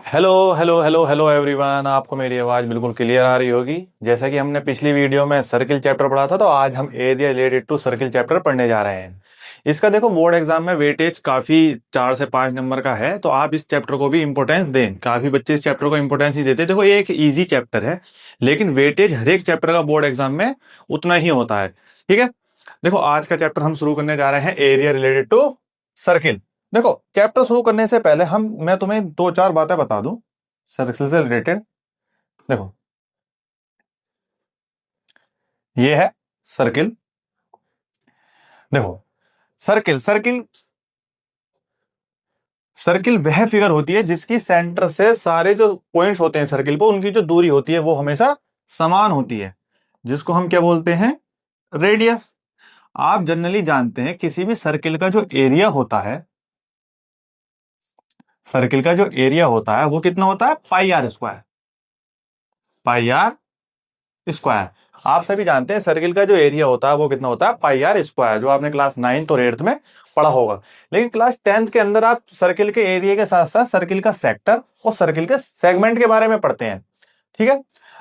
Hello hello hello hello everyone. आपको मेरी आवाज़ बिल्कुल क्लियर आ रही होगी। जैसा कि हमने पिछली वीडियो में सर्किल चैप्टर पढ़ा था, तो आज हम area related to circle chapter पढ़ने जा रहे हैं। इसका देखो बोर्ड एग्जाम में वेटेज काफ़ी 4 से 5 नंबर का है, तो आप इस चैप्टर को भी इंपॉर्टेंस दें। काफ़ी बच्चे इस चैप्टर को इंपॉर्टेंस ही देते हैं। देखो ये एक ईजी चैप्टर है, लेकिन वेटेज हर एक चैप्टर का बोर्ड एग्जाम में उतना ही होता है। ठीक है, देखो आज का चैप्टर हम शुरू करने जा रहे हैं एरिया रिलेटेड टू सर्किल। देखो चैप्टर शुरू करने से पहले मैं तुम्हें दो चार बातें बता दूं सर्किल से रिलेटेड। देखो ये है सर्किल। देखो सर्किल सर्किल सर्किल वह फिगर होती है जिसकी सेंटर से सारे जो पॉइंट्स होते हैं सर्किल पर, उनकी जो दूरी होती है वो हमेशा समान होती है, जिसको हम क्या बोलते हैं, रेडियस। आप जनरली जानते हैं किसी भी सर्किल का जो एरिया होता है, सर्किल का जो एरिया होता है वो कितना होता है, pi r square. Pi r square. आप सभी जानते हैं सर्किल का जो एरिया होता है वो कितना होता है, पाई आर स्क्वायर, जो आपने क्लास 9th और 8th में पढ़ा होगा। लेकिन क्लास 10th के अंदर आप सर्किल के एरिया के साथ साथ सर्किल का सेक्टर और सर्किल के सेगमेंट के बारे में पढ़ते हैं। ठीक है,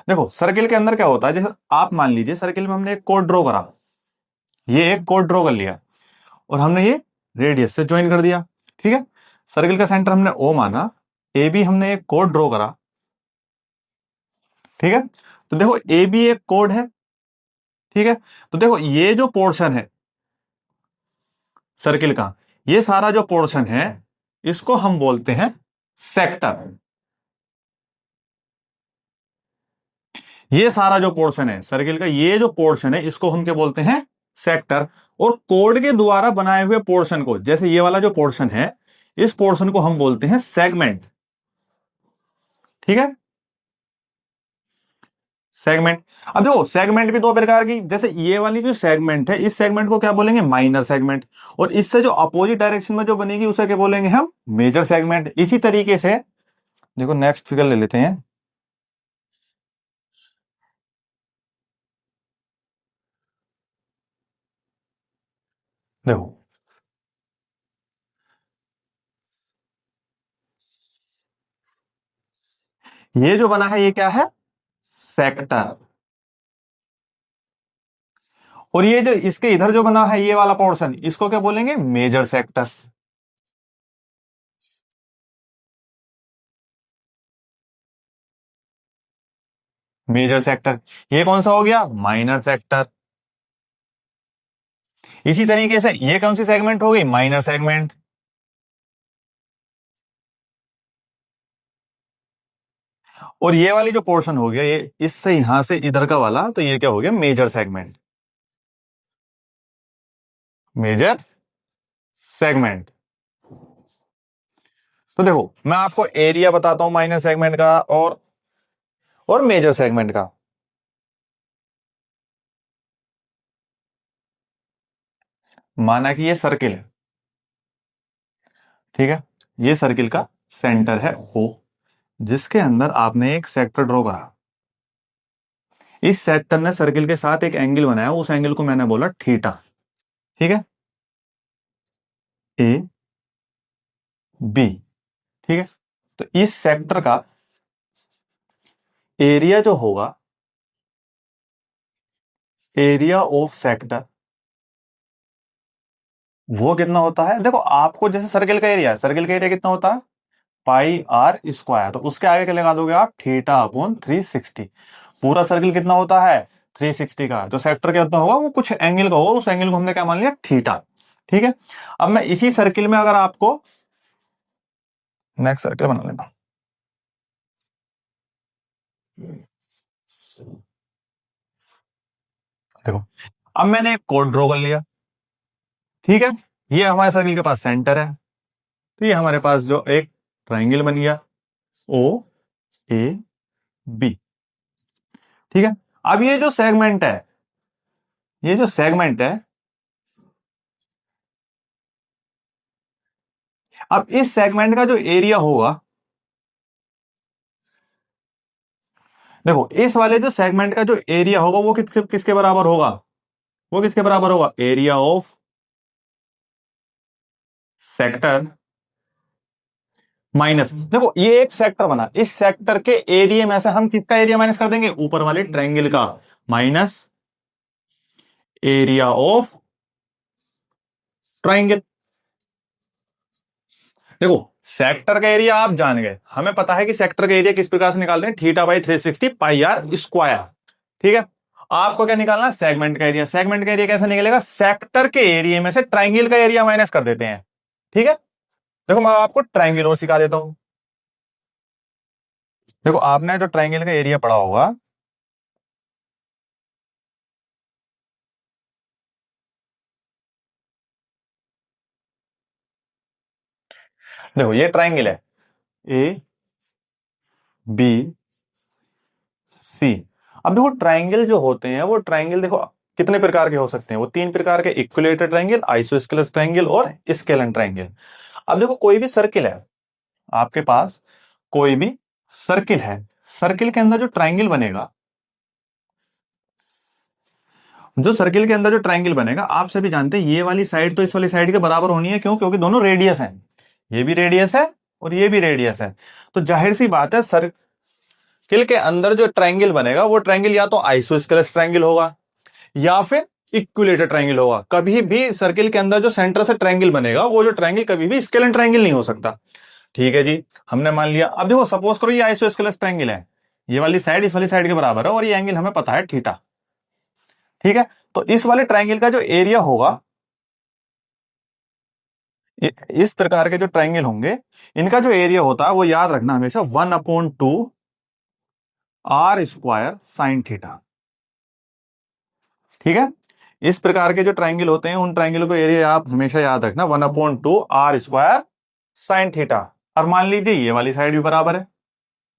देखो सर्किल के अंदर क्या होता है, जैसे आप मान लीजिए सर्किल में हमने एक कोड ड्रॉ करा, ये एक कोड ड्रॉ कर लिया और हमने ये रेडियस से ज्वाइन कर दिया। ठीक है, सर्किल का सेंटर हमने ओ माना, ए बी हमने एक कोड ड्रॉ करा। ठीक है, तो देखो ए बी एक कोड है। ठीक है, तो देखो ये जो पोर्शन है सर्किल का, ये सारा जो पोर्शन है इसको हम बोलते हैं सेक्टर। ये सारा जो पोर्शन है सर्किल का, ये जो पोर्शन है इसको हम क्या बोलते हैं, सेक्टर। और कोड के द्वारा बनाए हुए पोर्शन को, जैसे ये वाला जो पोर्शन है, इस पोर्शन को हम बोलते हैं सेगमेंट। ठीक है, सेगमेंट। अब देखो सेगमेंट भी दो प्रकार की, जैसे ये वाली जो सेगमेंट है, इस सेगमेंट को क्या बोलेंगे, माइनर सेगमेंट। और इससे जो अपोजिट डायरेक्शन में जो बनेगी उसे क्या बोलेंगे हम, मेजर सेगमेंट। इसी तरीके से देखो नेक्स्ट फिगर ले लेते हैं। देखो ये जो बना है ये क्या है, सेक्टर। और ये जो इसके इधर जो बना है ये वाला पोर्शन, इसको क्या बोलेंगे, मेजर सेक्टर। Major sector. ये कौन सा हो गया, माइनर सेक्टर। इसी तरीके से ये कौन सी सेगमेंट हो गई, माइनर सेगमेंट। और ये वाली जो पोर्शन हो गया, ये इससे यहां से इधर का वाला, तो ये क्या हो गया, मेजर सेगमेंट। Major segment. तो देखो मैं आपको एरिया बताता हूं माइनर सेगमेंट का और मेजर सेगमेंट का। माना कि ये सर्किल है, ठीक है, ये सर्किल का सेंटर है ओ, जिसके अंदर आपने एक सेक्टर ड्रॉ करा। इस सेक्टर ने सर्किल के साथ एक एंगल बनाया, उस एंगल को मैंने बोला थीटा। ठीक है, ए बी। ठीक है, तो इस सेक्टर का एरिया जो होगा, एरिया ऑफ सेक्टर, वो कितना होता है, देखो आपको जैसे सर्किल का एरिया है, सर्किल का एरिया कितना होता है, पाई आर स्क्वायर। तो उसके आगे क्या लगा दोगे आप, थीटा अपॉन 360। पूरा सर्किल कितना होता है, 360 का। जो सेक्टर कितना होगा वो कुछ एंगल का होगा, उस एंगल को हमने क्या मान लिया, थीटा। ठीक है, अब मैं इसी सर्किल में अगर आपको नेक्स्ट सर्किल बना लेता हूं। देखो अब मैंने एक कोड ड्रॉ कर लिया। ठीक है, ये हमारे सर्किल के पास सेंटर है, तो ये हमारे पास जो एक ट्राइंगल बन गया, ओ ए बी। ठीक है, अब ये जो सेगमेंट है, ये जो सेगमेंट है, अब इस सेगमेंट का जो एरिया होगा, देखो इस वाले जो सेगमेंट का जो एरिया होगा वो किसके बराबर होगा, वो किसके बराबर होगा, एरिया ऑफ सेक्टर माइनस, देखो ये एक सेक्टर बना, इस सेक्टर के एरिया में से हम किसका एरिया माइनस कर देंगे, ऊपर वाले ट्रायंगल का, माइनस एरिया ऑफ ट्रायंगल। देखो सेक्टर का एरिया आप जान गए, हमें पता है कि सेक्टर का एरिया किस प्रकार से निकालते हैं, theta by 360 pi r square. ठीक है, आपको क्या निकालना है, सेगमेंट का एरिया। सेगमेंट का एरिया कैसे निकलेगा, सेक्टर के एरिया में से ट्रायंगल का एरिया माइनस कर देते हैं। ठीक है, देखो मैं आपको ट्रायंगल और सिखा देता हूं। देखो आपने जो ट्रायंगल का एरिया पढ़ा होगा, देखो ये ट्रायंगल है ए बी सी। अब देखो ट्रायंगल जो होते हैं वो ट्रायंगल देखो कितने प्रकार के हो सकते हैं, वो तीन प्रकार के, इक्विलेटरल ट्रायंगल, आइसोस्केलस ट्रायंगल और स्केलन ट्रायंगल। अब देखो कोई भी सर्किल है आपके पास, कोई भी सर्किल है, सर्किल के अंदर जो ट्रायंगल बनेगा, जो सर्किल के अंदर जो ट्रायंगल बनेगा, आप सभी जानते हैं ये वाली साइड तो इस वाली साइड के बराबर होनी है। क्यों, क्योंकि दोनों रेडियस हैं, ये भी रेडियस है और ये भी रेडियस है। तो जाहिर सी बात है सर्किल के अंदर जो ट्रायंगल बनेगा वो ट्रायंगल या तो आइसोस्केलस ट्रायंगल होगा या फिर इक्विलेटरल ट्रायंगल होगा। कभी भी सर्किल के अंदर जो सेंटर से ट्रायंगल बनेगा वो जो ट्रायंगल कभी भी स्केलन ट्रायंगल नहीं हो सकता। ठीक है जी, हमने मान लिया। अब देखो सपोज करो ये आइसोस्केलस ट्रायंगल है, ये वाली साइड इस वाली साइड के बराबर है और ये एंगल हमें पता है थीटा। ठीक है, तो इस वाले ट्रायंगल का जो एरिया होगा, इस प्रकार के जो ट्रायंगल होंगे इनका जो एरिया होता है वो याद रखना हमेशा 1/2 आर स्क्वायर साइन थीटा। ठीक है, इस प्रकार के जो ट्रायंगल होते हैं उन ट्रायंगल को एरिया आप हमेशा याद रखना 1/2 आर स्क्वायर साइन थीटा। और मान लीजिए ये वाली साइड भी बराबर है।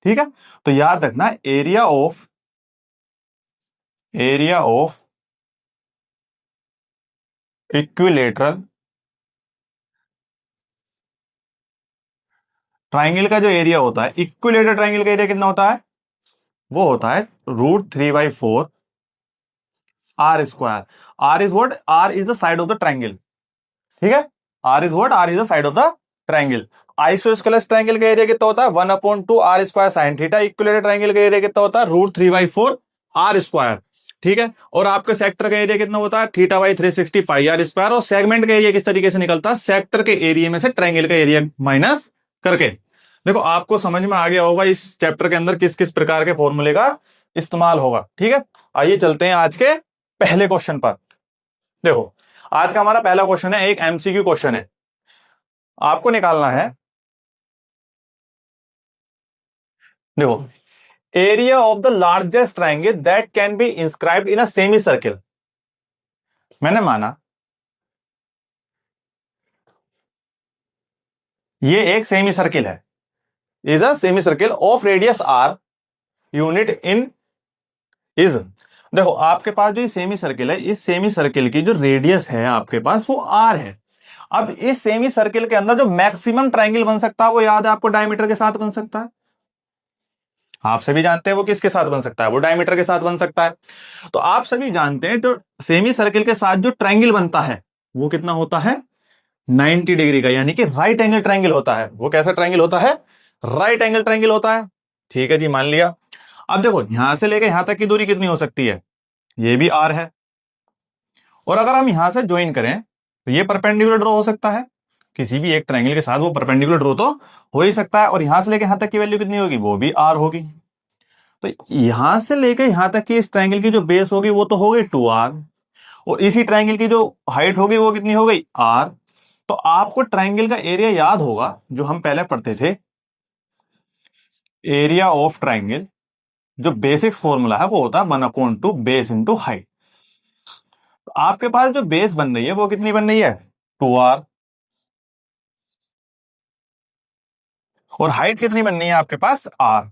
ठीक है, तो याद रखना एरिया ऑफ इक्विलेटरल ट्रायंगल का जो एरिया होता है, इक्विलेटरल ट्रायंगल का एरिया कितना होता है, वो होता है √3/4 r square. R is what, r is the side of the triangle. ठीक है, r is what, r is the side of the triangle. Isosceles triangle का एरिया कितना होता है, 1/2 r square sine theta. Equilateral triangle का area कितना होता है, √3/4 आर स्क्वायर। ठीक है, और आपके सेक्टर का एरिया कितना होता है, theta by 360 pi r square. और सेगमेंट का एरिया किस तरीके से निकलता है, सेक्टर के एरिया में से ट्रायंगल का एरिया माइनस करके। देखो आपको समझ में आ गया होगा इस चैप्टर के अंदर किस किस प्रकार के फॉर्मूले का इस्तेमाल होगा। ठीक है, आइए चलते हैं आज के पहले क्वेश्चन पर। देखो आज का हमारा पहला क्वेश्चन है, एक एमसीक्यू क्वेश्चन है। आपको निकालना है, देखो area of the largest triangle that can be inscribed in a semi circle. मैंने माना ये एक सेमी सर्किल है, is a semi circle of radius r, unit in is. देखो आपके पास जो सेमी सर्किल है, इस सेमी सर्किल की जो रेडियस है आपके पास वो आर है। अब इस सेमी सर्किल के अंदर जो मैक्सिमम ट्रायंगल बन सकता है वो याद है आपको, डायमीटर के साथ बन सकता है। आप सभी जानते हैं वो किसके साथ बन सकता है, वो डायमीटर के साथ बन सकता है। तो आप सभी जानते हैं जो सेमी सर्किल के साथ जो ट्रायंगल बनता है वो कितना होता है, 90 डिग्री का, यानी कि राइट एंगल ट्रायंगल होता है। वो कैसा ट्रायंगल होता है, राइट एंगल ट्रायंगल होता है। ठीक है जी, मान लिया। अब देखो यहां से लेकर यहां तक की दूरी कितनी हो सकती है, ये भी आर है। और अगर हम यहां से ज्वाइन करें तो ये परपेंडिकुलर ड्रॉ हो सकता है, किसी भी एक ट्रायंगल के साथ वो परपेंडिकुलर ड्रॉ तो हो ही सकता है। और यहां से लेकर यहां तक की वैल्यू कितनी होगी, वो भी आर होगी। तो यहां से लेकर यहां तक की इस ट्रायंगल की जो बेस होगी वो तो हो गई 2r, और इसी ट्रायंगल की जो हाइट होगी वो कितनी हो गई, r। तो आपको ट्रायंगल का एरिया याद होगा जो हम पहले पढ़ते थे, एरिया ऑफ ट्रायंगल जो बेसिक्स फॉर्मूला है वो होता है 1/2 बेस इंटू हाइट। तो आपके पास जो बेस बन रही है वो कितनी बन रही है, 2r, और हाइट कितनी बन रही है आपके पास, r।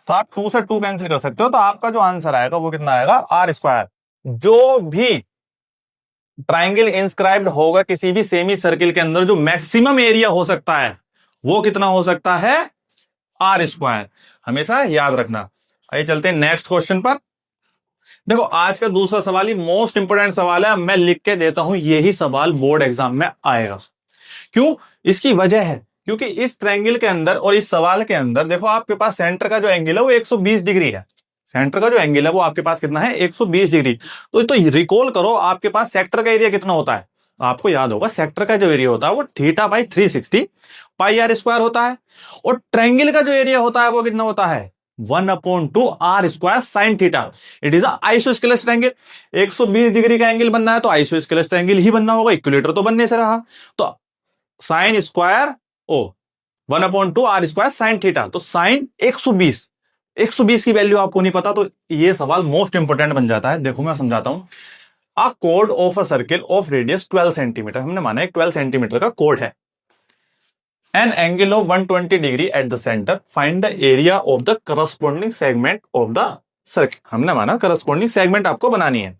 तो आप 2 से 2 कैंसिल कर सकते हो, तो आपका जो आंसर आएगा वो कितना आएगा, आर स्क्वायर। जो भी ट्रायंगल इंस्क्राइब्ड होगा किसी भी सेमी सर्किल के अंदर, जो मैक्सिमम एरिया हो सकता है वो कितना हो सकता है, आर स्क्वायर। हमेशा याद रखना। आइए चलते हैं नेक्स्ट क्वेश्चन पर। देखो आज का दूसरा सवाल ही मोस्ट इंपोर्टेंट सवाल है, मैं लिख के देता हूं यही सवाल बोर्ड एग्जाम में आएगा। क्यों, इसकी वजह है क्योंकि इस ट्रायंगल के अंदर और इस सवाल के अंदर देखो आपके पास सेंटर का जो एंगल है वो 120 डिग्री है। सेंटर का जो एंगल है वो आपके पास कितना है, 120 डिग्री। तो रिकॉल करो आपके पास सेक्टर का एरिया कितना होता है। आपको याद होगा सेक्टर का जो एरिया होता है वो theta by 360 pi r square होता है, और ट्रायंगल का जो एरिया होता है वो कितना होता है, 1/2 r square sine theta. It is isosceles triangle. 120 degree का एंगल बनना है तो आइसोस्केलस ट्रायंगल ही बनना होगा, इक्विलेटर तो बनने से रहा। तो sine square o 1/2 r square sine theta, तो साइन 120 की वैल्यू आपको नहीं पता तो ये सवाल मोस्ट इंपोर्टेंट बन जाता है। देखो मैं समझाता हूं। A code of a circle of radius 12 centimetre, हमने माना एक 12 सेंटीमीटर का कोड है। N angle of 120 degree at the centre, find the area of the corresponding segment of the circle. हमने माना करस्पॉन्डिंग सेगमेंट आपको बनानी है।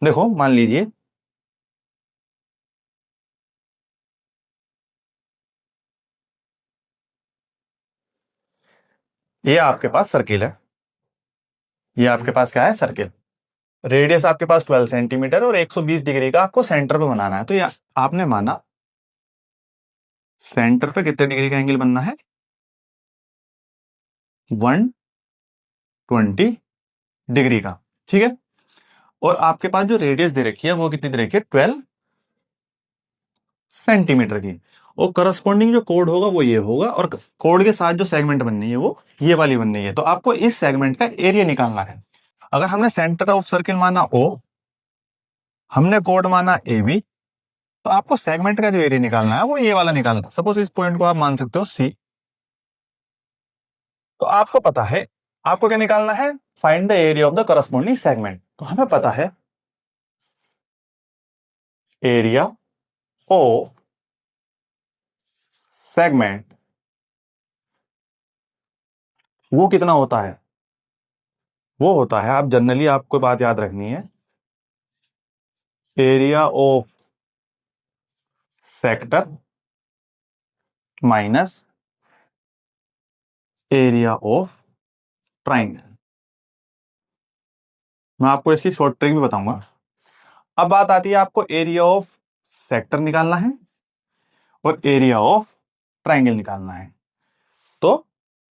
देखो मान लीजिए ये आपके पास सर्किल है, ये आपके पास क्या है, सर्किल। रेडियस आपके पास 12 सेंटीमीटर और 120 डिग्री का आपको सेंटर पे बनाना है। तो ये आपने माना सेंटर पे कितने डिग्री का एंगल बनना है, 120 डिग्री का, ठीक है। और आपके पास जो रेडियस दे रखी है वो कितनी दे रखी है, 12 सेंटीमीटर की। और करस्पॉन्डिंग जो कोड होगा वो ये होगा, और कोड के साथ जो सेगमेंट बननी है वो ये वाली बननी है। तो आपको इस सेगमेंट का एरिया निकालना है। अगर हमने सेंटर ऑफ सर्किल माना ओ, हमने कोड माना ए बी, तो आपको सेगमेंट का जो एरिया निकालना है वो ये वाला निकालना है। सपोज इस पॉइंट को आप मान सकते हो सी। तो आपको पता है आपको क्या निकालना है, find the area of the corresponding segment. तो हमें पता है एरिया ऑफ सेगमेंट वो कितना होता है, वो होता है, आप जनरली आपको बात याद रखनी है, area of sector minus area of triangle. मैं आपको इसकी शॉर्ट ट्रिक भी बताऊंगा। अब बात आती है आपको एरिया ऑफ सेक्टर निकालना है और एरिया ऑफ ट्राइंगल निकालना है। तो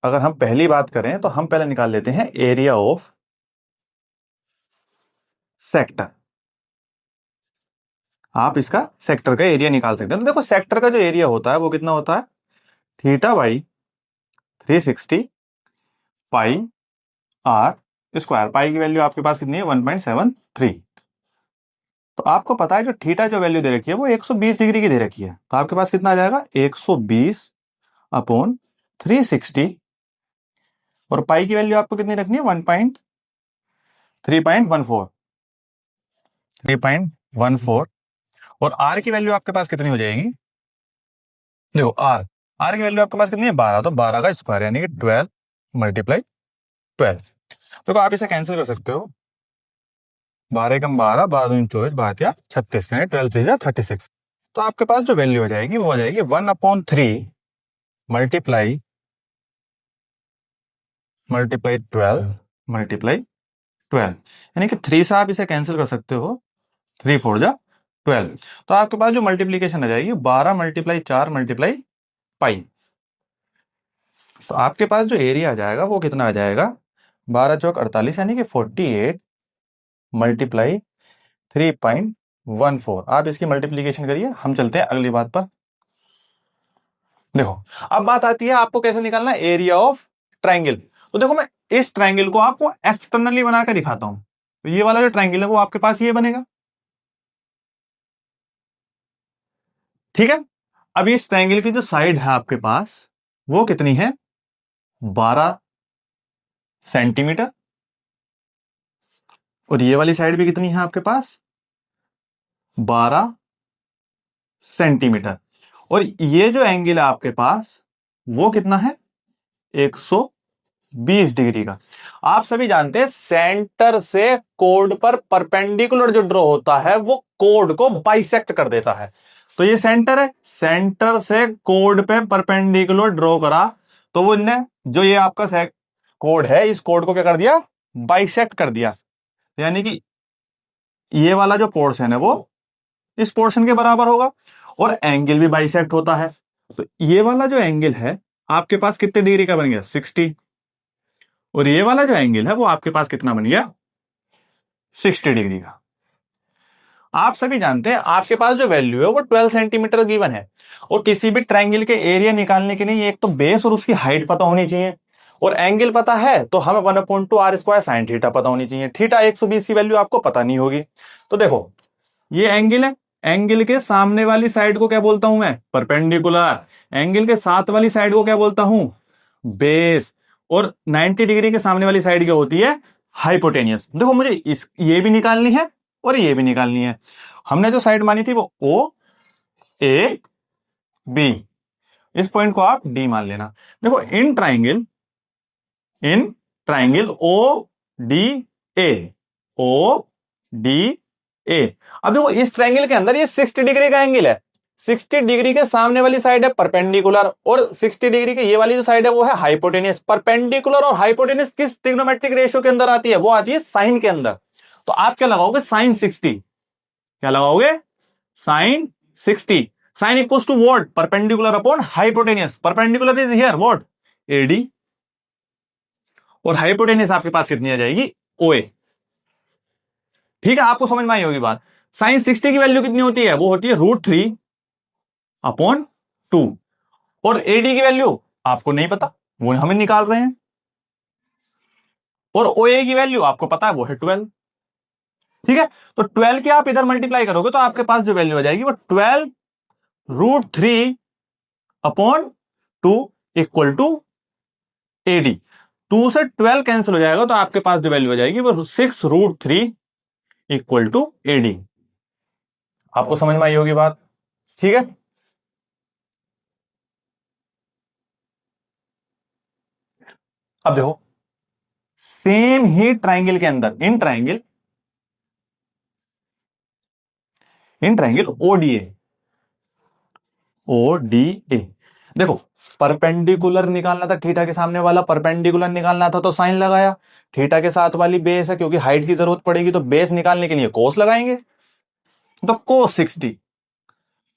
अगर हम पहली बात करें तो हम पहले निकाल लेते हैं एरिया ऑफ सेक्टर। आप इसका सेक्टर का एरिया निकाल सकते हैं। तो देखो सेक्टर का जो एरिया होता है वो कितना होता है, theta by 360 pi r square. Pi की वैल्यू आपके पास कितनी है, 1.73। तो आपको पता है जो थीटा जो वैल्यू दे रखी है वो 120 डिग्री की दे रखी है। तो आपके पास कितना आ जाएगा, 120 अपॉन 360, और पाई की वैल्यू आपको कितनी रखनी है, 3.14, और आर की वैल्यू आपके पास कितनी हो जाएगी, देखो आर की वैल्यू आपके पास कितनी है, 12। तो 12 का स्क्वायर यानी कि 12 मल्टीप्लाई 12। देखो आप इसे कैंसिल कर सकते हो, 12 कम 12, 12 दूनी 24, 12 36, यानी 12 3 36। तो आपके पास जो वैल्यू हो जाएगी वो हो जाएगी 1/3 मल्टीप्लाई 12 यानी कि 3 से आप इसे कैंसिल कर सकते हो, 3 4 जा 12। तो आपके पास जो मल्टीप्लीकेशन आ जाएगी 12 मल्टीप्लाई 4 मल्टीप्लाई पाई। तो आपके पास जो एरिया आ जाएगा वो कितना आ जाएगा, 12 चौक 48 यानी कि 48 मल्टीप्लाई 3.14। आप इसकी मल्टीप्लीकेशन करिए, हम चलते हैं अगली बात पर। देखो अब बात आती है आपको कैसे निकालना है एरिया ऑफ ट्राइंगल। तो देखो मैं इस ट्राइंगल को आपको एक्सटर्नली बनाकर दिखाता हूं। तो ये वाला जो ट्राइंगल है वो आपके पास ये बनेगा, ठीक है। अब इस ट्राइंगल की जो साइड है आपके पास वो कितनी है, 12 सेंटीमीटर, और ये वाली साइड भी कितनी है आपके पास, 12 सेंटीमीटर। और ये जो एंगल है आपके पास वो कितना है, 120 डिग्री का। आप सभी जानते हैं सेंटर से कोड पर परपेंडिकुलर जो ड्रॉ होता है वो कोड को बाइसेक्ट कर देता है। तो ये सेंटर है, सेंटर से कोड पे परपेंडिकुलर ड्रॉ करा तो वो ने जो ये आपका कोड है इस कोड को क्या कर दिया, बाइसेक्ट कर दिया। यानी कि ये वाला जो पोर्शन है वो इस पोर्शन के बराबर होगा, और एंगल भी बाइसेक्ट होता है। तो ये वाला जो एंगल है आपके पास कितने डिग्री का बन गया? 60। और ये वाला जो एंगल है वो आपके पास कितना बन गया? 60 डिग्री का। आप सभी जानते हैं आपके पास जो वैल्यू है वो 12 सेंटीमीटर गिवन है, और किसी भी ट्रायंगल के एरिया निकालने के लिए एक तो बेस और उसकी हाइट पता होनी चाहिए, और एंगल पता है तो हमें 1/2 आर स्क्वायर साइन थीटा पता होनी चाहिए। थीटा 120 की वैल्यू आपको पता नहीं होगी। तो देखो ये एंगल है, एंगल के सामने वाली साइड को क्या बोलता हूं मैं? परपेंडिकुलर। एंगल के साथ वाली साइड को क्या बोलता हूं? बेस। और 90 डिग्री के सामने वाली साइड क्या होती है? हाइपोटेनियस। देखो मुझे ये भी निकालनी है और ये भी निकालनी है। हमने जो साइड मानी थी वो ओ ए बी, इस पॉइंट को आप डी मान लेना। देखो in triangle O D A, O D A. अब देखो इस ट्राइंगल के अंदर ये 60 डिग्री का एंगल है। 60 डिग्री के सामने वाली साइड है परपेंडिकुलर, और 60 डिग्री के ये वाली जो साइड है वो है हाइपोटेनियस। परपेंडिकुलर और हाइपोटेनियस किस ट्रिग्नोमेट्रिक रेशियो के अंदर आती है? वो आती है साइन के अंदर। तो आप क्या लगाओगे? साइन 60। क्या लगाओगे? Sine 60। Sine equals to what? Perpendicular upon hypotenuse. Perpendicular is here what? AD. और हाइपोटेनियस आपके पास कितनी आ जाएगी? ओए। ठीक है, आपको समझ में आई होगी बात। साइन 60 की वैल्यू कितनी होती है? वो होती है √3/2। और एडी की वैल्यू आपको नहीं पता, वो हमें निकाल रहे हैं। और ओए की वैल्यू आपको पता है, वो है 12। ठीक है, तो 12 की आप इधर मल्टीप्लाई करोगे तो आपके पास जो वैल्यू आ जाएगी वो 12√3/2 इक्वल टू एडी। 2 से 12 कैंसिल हो जाएगा तो आपके पास जो वैल्यू आ जाएगी वो 6√3 इक्वल टू एडी। आपको समझ में आई होगी बात। ठीक है, अब देखो सेम ही ट्राइंगल के अंदर इन ट्राइंगल ओडीए देखो परपेंडिकुलर निकालना था, थीटा के सामने वाला परपेंडिकुलर निकालना था तो साइन लगाया। थीटा के साथ वाली बेस है, क्योंकि हाइट की जरूरत पड़ेगी तो बेस निकालने के लिए कोस लगाएंगे। तो कोस 60,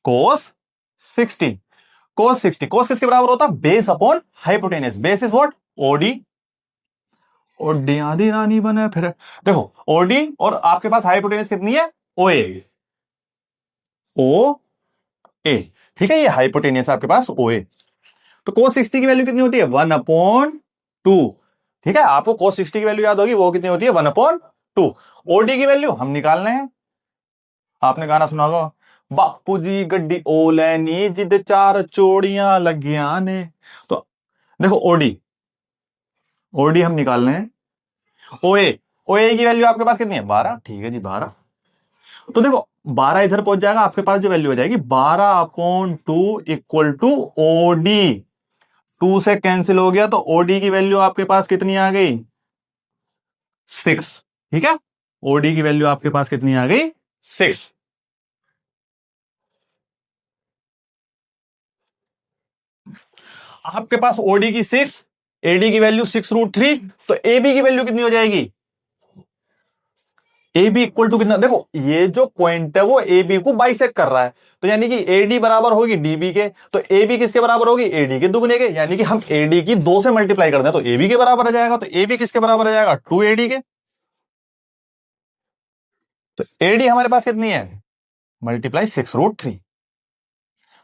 कोस 60, कोस 60, कोस किसके बराबर होता है? Base upon hypotenuse. Base is what? OD. OD आदि रानी बने फिर। देखो ओडी और आपके पास हाइपोटेनियस कितनी है? ओ ए, ओ ए। ठीक है, ये हाइपोटेनियस आपके पास ओ ए। तो cos 60 की वैल्यू कितनी होती है? 1/2। ठीक है, आपको cos 60 की वैल्यू याद होगी, वो कितनी होती है? 1/2। ओडी की वैल्यू हम निकाल रहे हैं। आपने गाना सुना होगा, बापू जी गड्डी ओ लैनी जिद चार चोड़ियां लगिया ने। तो देखो ओडी, ओडी हम निकाल रहे हैं। ओए, ओए की वैल्यू आपके पास कितनी है? 12। ठीक है जी 12। तो देखो 12 इधर पहुंच जाएगा, आपके पास जो वैल्यू हो जाएगी 12/2 इक्वल टू ओडी। 2 से कैंसिल हो गया तो ओडी की वैल्यू आपके पास कितनी आ गई? 6। ठीक है, ओडी की वैल्यू आपके पास कितनी आ गई? 6। आपके पास ओडी की 6, एडी की वैल्यू 6√3, तो एबी की वैल्यू कितनी हो जाएगी? ए बी इक्वल टू कितना? देखो ये जो पॉइंट है वो ए बी को बाइसेक्ट कर रहा है, तो यानी कि एडी बराबर होगी डीबी के, तो ए बी किसके बराबर होगी? एडी के दुगने के। यानी कि हम एडी की 2 से मल्टीप्लाई करते हैं तो ए बी के बराबर आ जाएगा। तो ए बी किसके बराबर आ जाएगा? 2 एडी के। तो एडी हमारे पास कितनी है? मल्टीप्लाई 6√3।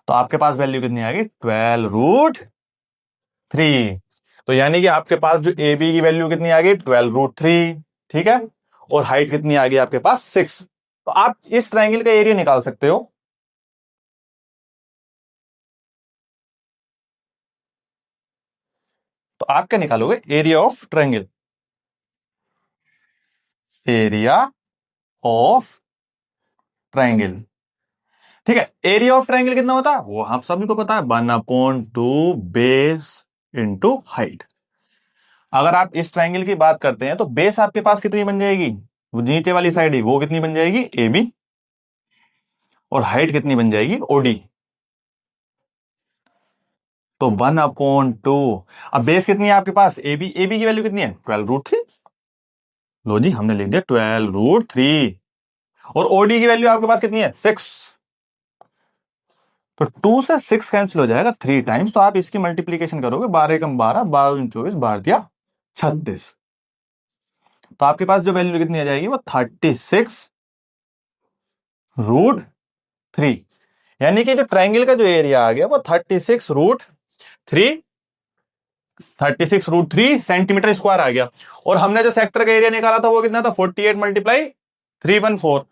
तो आपके पास वैल्यू कितनी आ गई? 12√3। तो यानी कि आपके पास जो ए बी की वैल्यू कितनी आ गई? 12√3। ठीक है, और हाइट कितनी आ गई आपके पास? 6। तो आप इस ट्राइंगल का एरिया निकाल सकते हो। तो आप क्या निकालोगे? Area of triangle, area of triangle. ठीक है, एरिया ऑफ ट्राइंगल कितना होता है वो हम सभी को पता है, 1/2 बेस इंटू हाइट। अगर आप इस ट्राइंगल की बात करते हैं तो बेस आपके पास कितनी बन जाएगी? वो नीचे वाली साइड ही वो कितनी बन जाएगी? A B. और हाइट कितनी बन जाएगी? ओडी। तो 1/2। अब बेस कितनी है आपके पास? ए बी, ए बी की वैल्यू कितनी है? 12√3। लो जी, हमने लिख दिया 12√3। और ओडी की वैल्यू आपके पास कितनी है? 6। तो 2 से 6 कैंसिल हो जाएगा 3 टाइम्स, तो आप इसकी मल्टीप्लीकेशन करोगे 12 एकम 12, 12 दूनी 24, 12 दिया 36। तो आपके पास जो वैल्यू कितनी आ जाएगी वो 36√3। यानी कि जो ट्रायंगल का जो एरिया आ गया वो 36√3 सेंटीमीटर स्क्वायर आ गया। और हमने जो सेक्टर का एरिया निकाला था वो कितना था, 48 मल्टीप्लाई 314।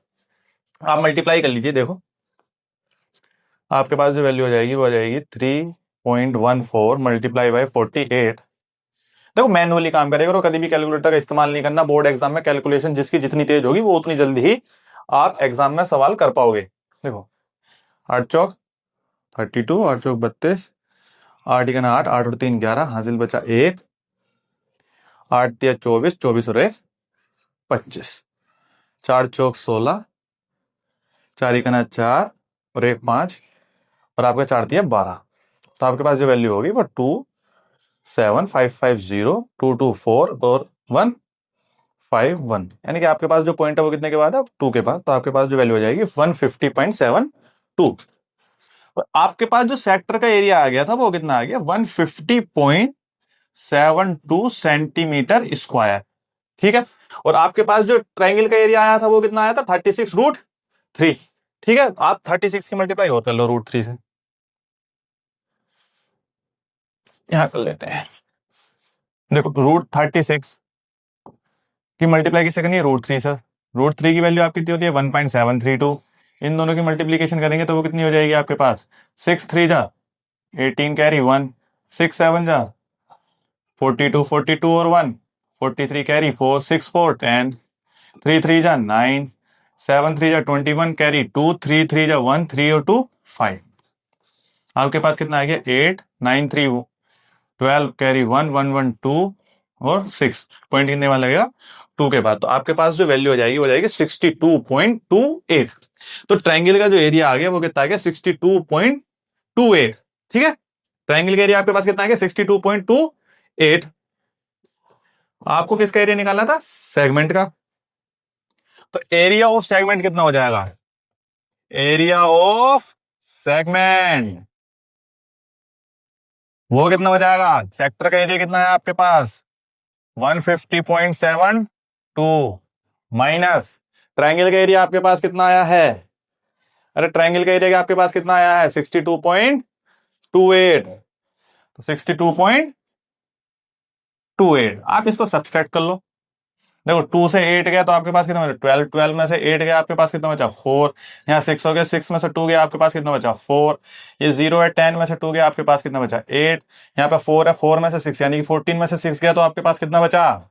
आप मल्टीप्लाई कर लीजिए, देखो आपके पास जो वैल्यू हो जाएगी वो आ जाएगी 3.14 मल्टीप्लाई बाई 48। देखो मैनुअली काम करेगा और कभी भी कैलकुलेटर का इस्तेमाल नहीं करना। बोर्ड एग्जाम में कैलकुलेशन जिसकी जितनी तेज होगी वो उतनी जल्दी ही आप एग्जाम में सवाल कर पाओगे। देखो 8 चौक 32, 8 चौक 32, 8 इकन 8, 8 और 3 11, हासिल बचा 1, 8 तिया 24, 24 और 1 25, 4 चौक 16, 4 इकन 4 और 1 5, और आपका 4 तिया 12। तो आपके पास जो वैल्यू होगी वो 27550, 224 और 151। यानी कि आपके पास जो पॉइंट है वो कितने के बाद है, 2 के बाद। तो आपके पास जो वैल्यू हो जाएगी 150.72। और आपके पास जो सेक्टर का एरिया आ गया था वो कितना आ गया, 150.72 सेंटीमीटर स्क्वायर। ठीक है। और आपके पास जो ट्रायंगल का एरिया आया था वो कितना आया था, 36√3। ठीक है। आप 36 की मल्टीप्लाई और कर लो √3 से, यहां कर लेते हैं। देखो √36 की मल्टीप्लाई किससे करनी है, √3 से। √3 की वैल्यू आपकी कितनी होती है, 1.732। इन दोनों की मल्टीप्लीकेशन करेंगे तो वो कितनी हो जाएगी आपके पास, 6 3 जा 18 कैरी 1, 6 7 जा 42, 42 और 1 43 कैरी 4, 6 4 10, 3 3 जा 9, 7 3 जा 21 कैरी 2, 3 3 जा 1, 3 और 2 5। आपके पास कितना आ गया, 8 9 3 12 कैरी 1 1 1 2 और 6 पॉइंट कितने वाला लगेगा, 2 के बाद। तो आपके पास जो वैल्यू हो जाएगी वो जाएगी 62.28। तो ट्रायंगल का जो एरिया आ गया वो कितना आ गया, 62.28। ठीक है। ट्रायंगल का एरिया आपके पास कितना आ गया, 62.28। आपको किसका एरिया निकालना था, सेगमेंट का। तो एरिया ऑफ सेगमेंट कितना हो जाएगा, एरिया ऑफ सेगमेंट वो कितना हो जाएगा, सेक्टर का एरिया कितना है आपके पास 150.72 माइनस ट्रायंगल का एरिया आपके पास कितना आया है, अरे ट्रायंगल का एरिया आपके पास कितना आया है 62.28। तो 62.28 आप इसको सब्सट्रैक्ट कर लो। देखो 2 से 8 गया तो आपके पास कितना बचा, 12, 12 में से 8 गया आपके पास कितना बचा 4, यहाँ 6 हो गया, 6 में से 2 गया आपके पास कितना बचा 4, ये 0 है, 10 में से 2 गया आपके पास कितना बचा 8, यहाँ पे 4 है, 4 में से 6 यानी कि 14 में से 6 गया तो आपके पास कितना बचा,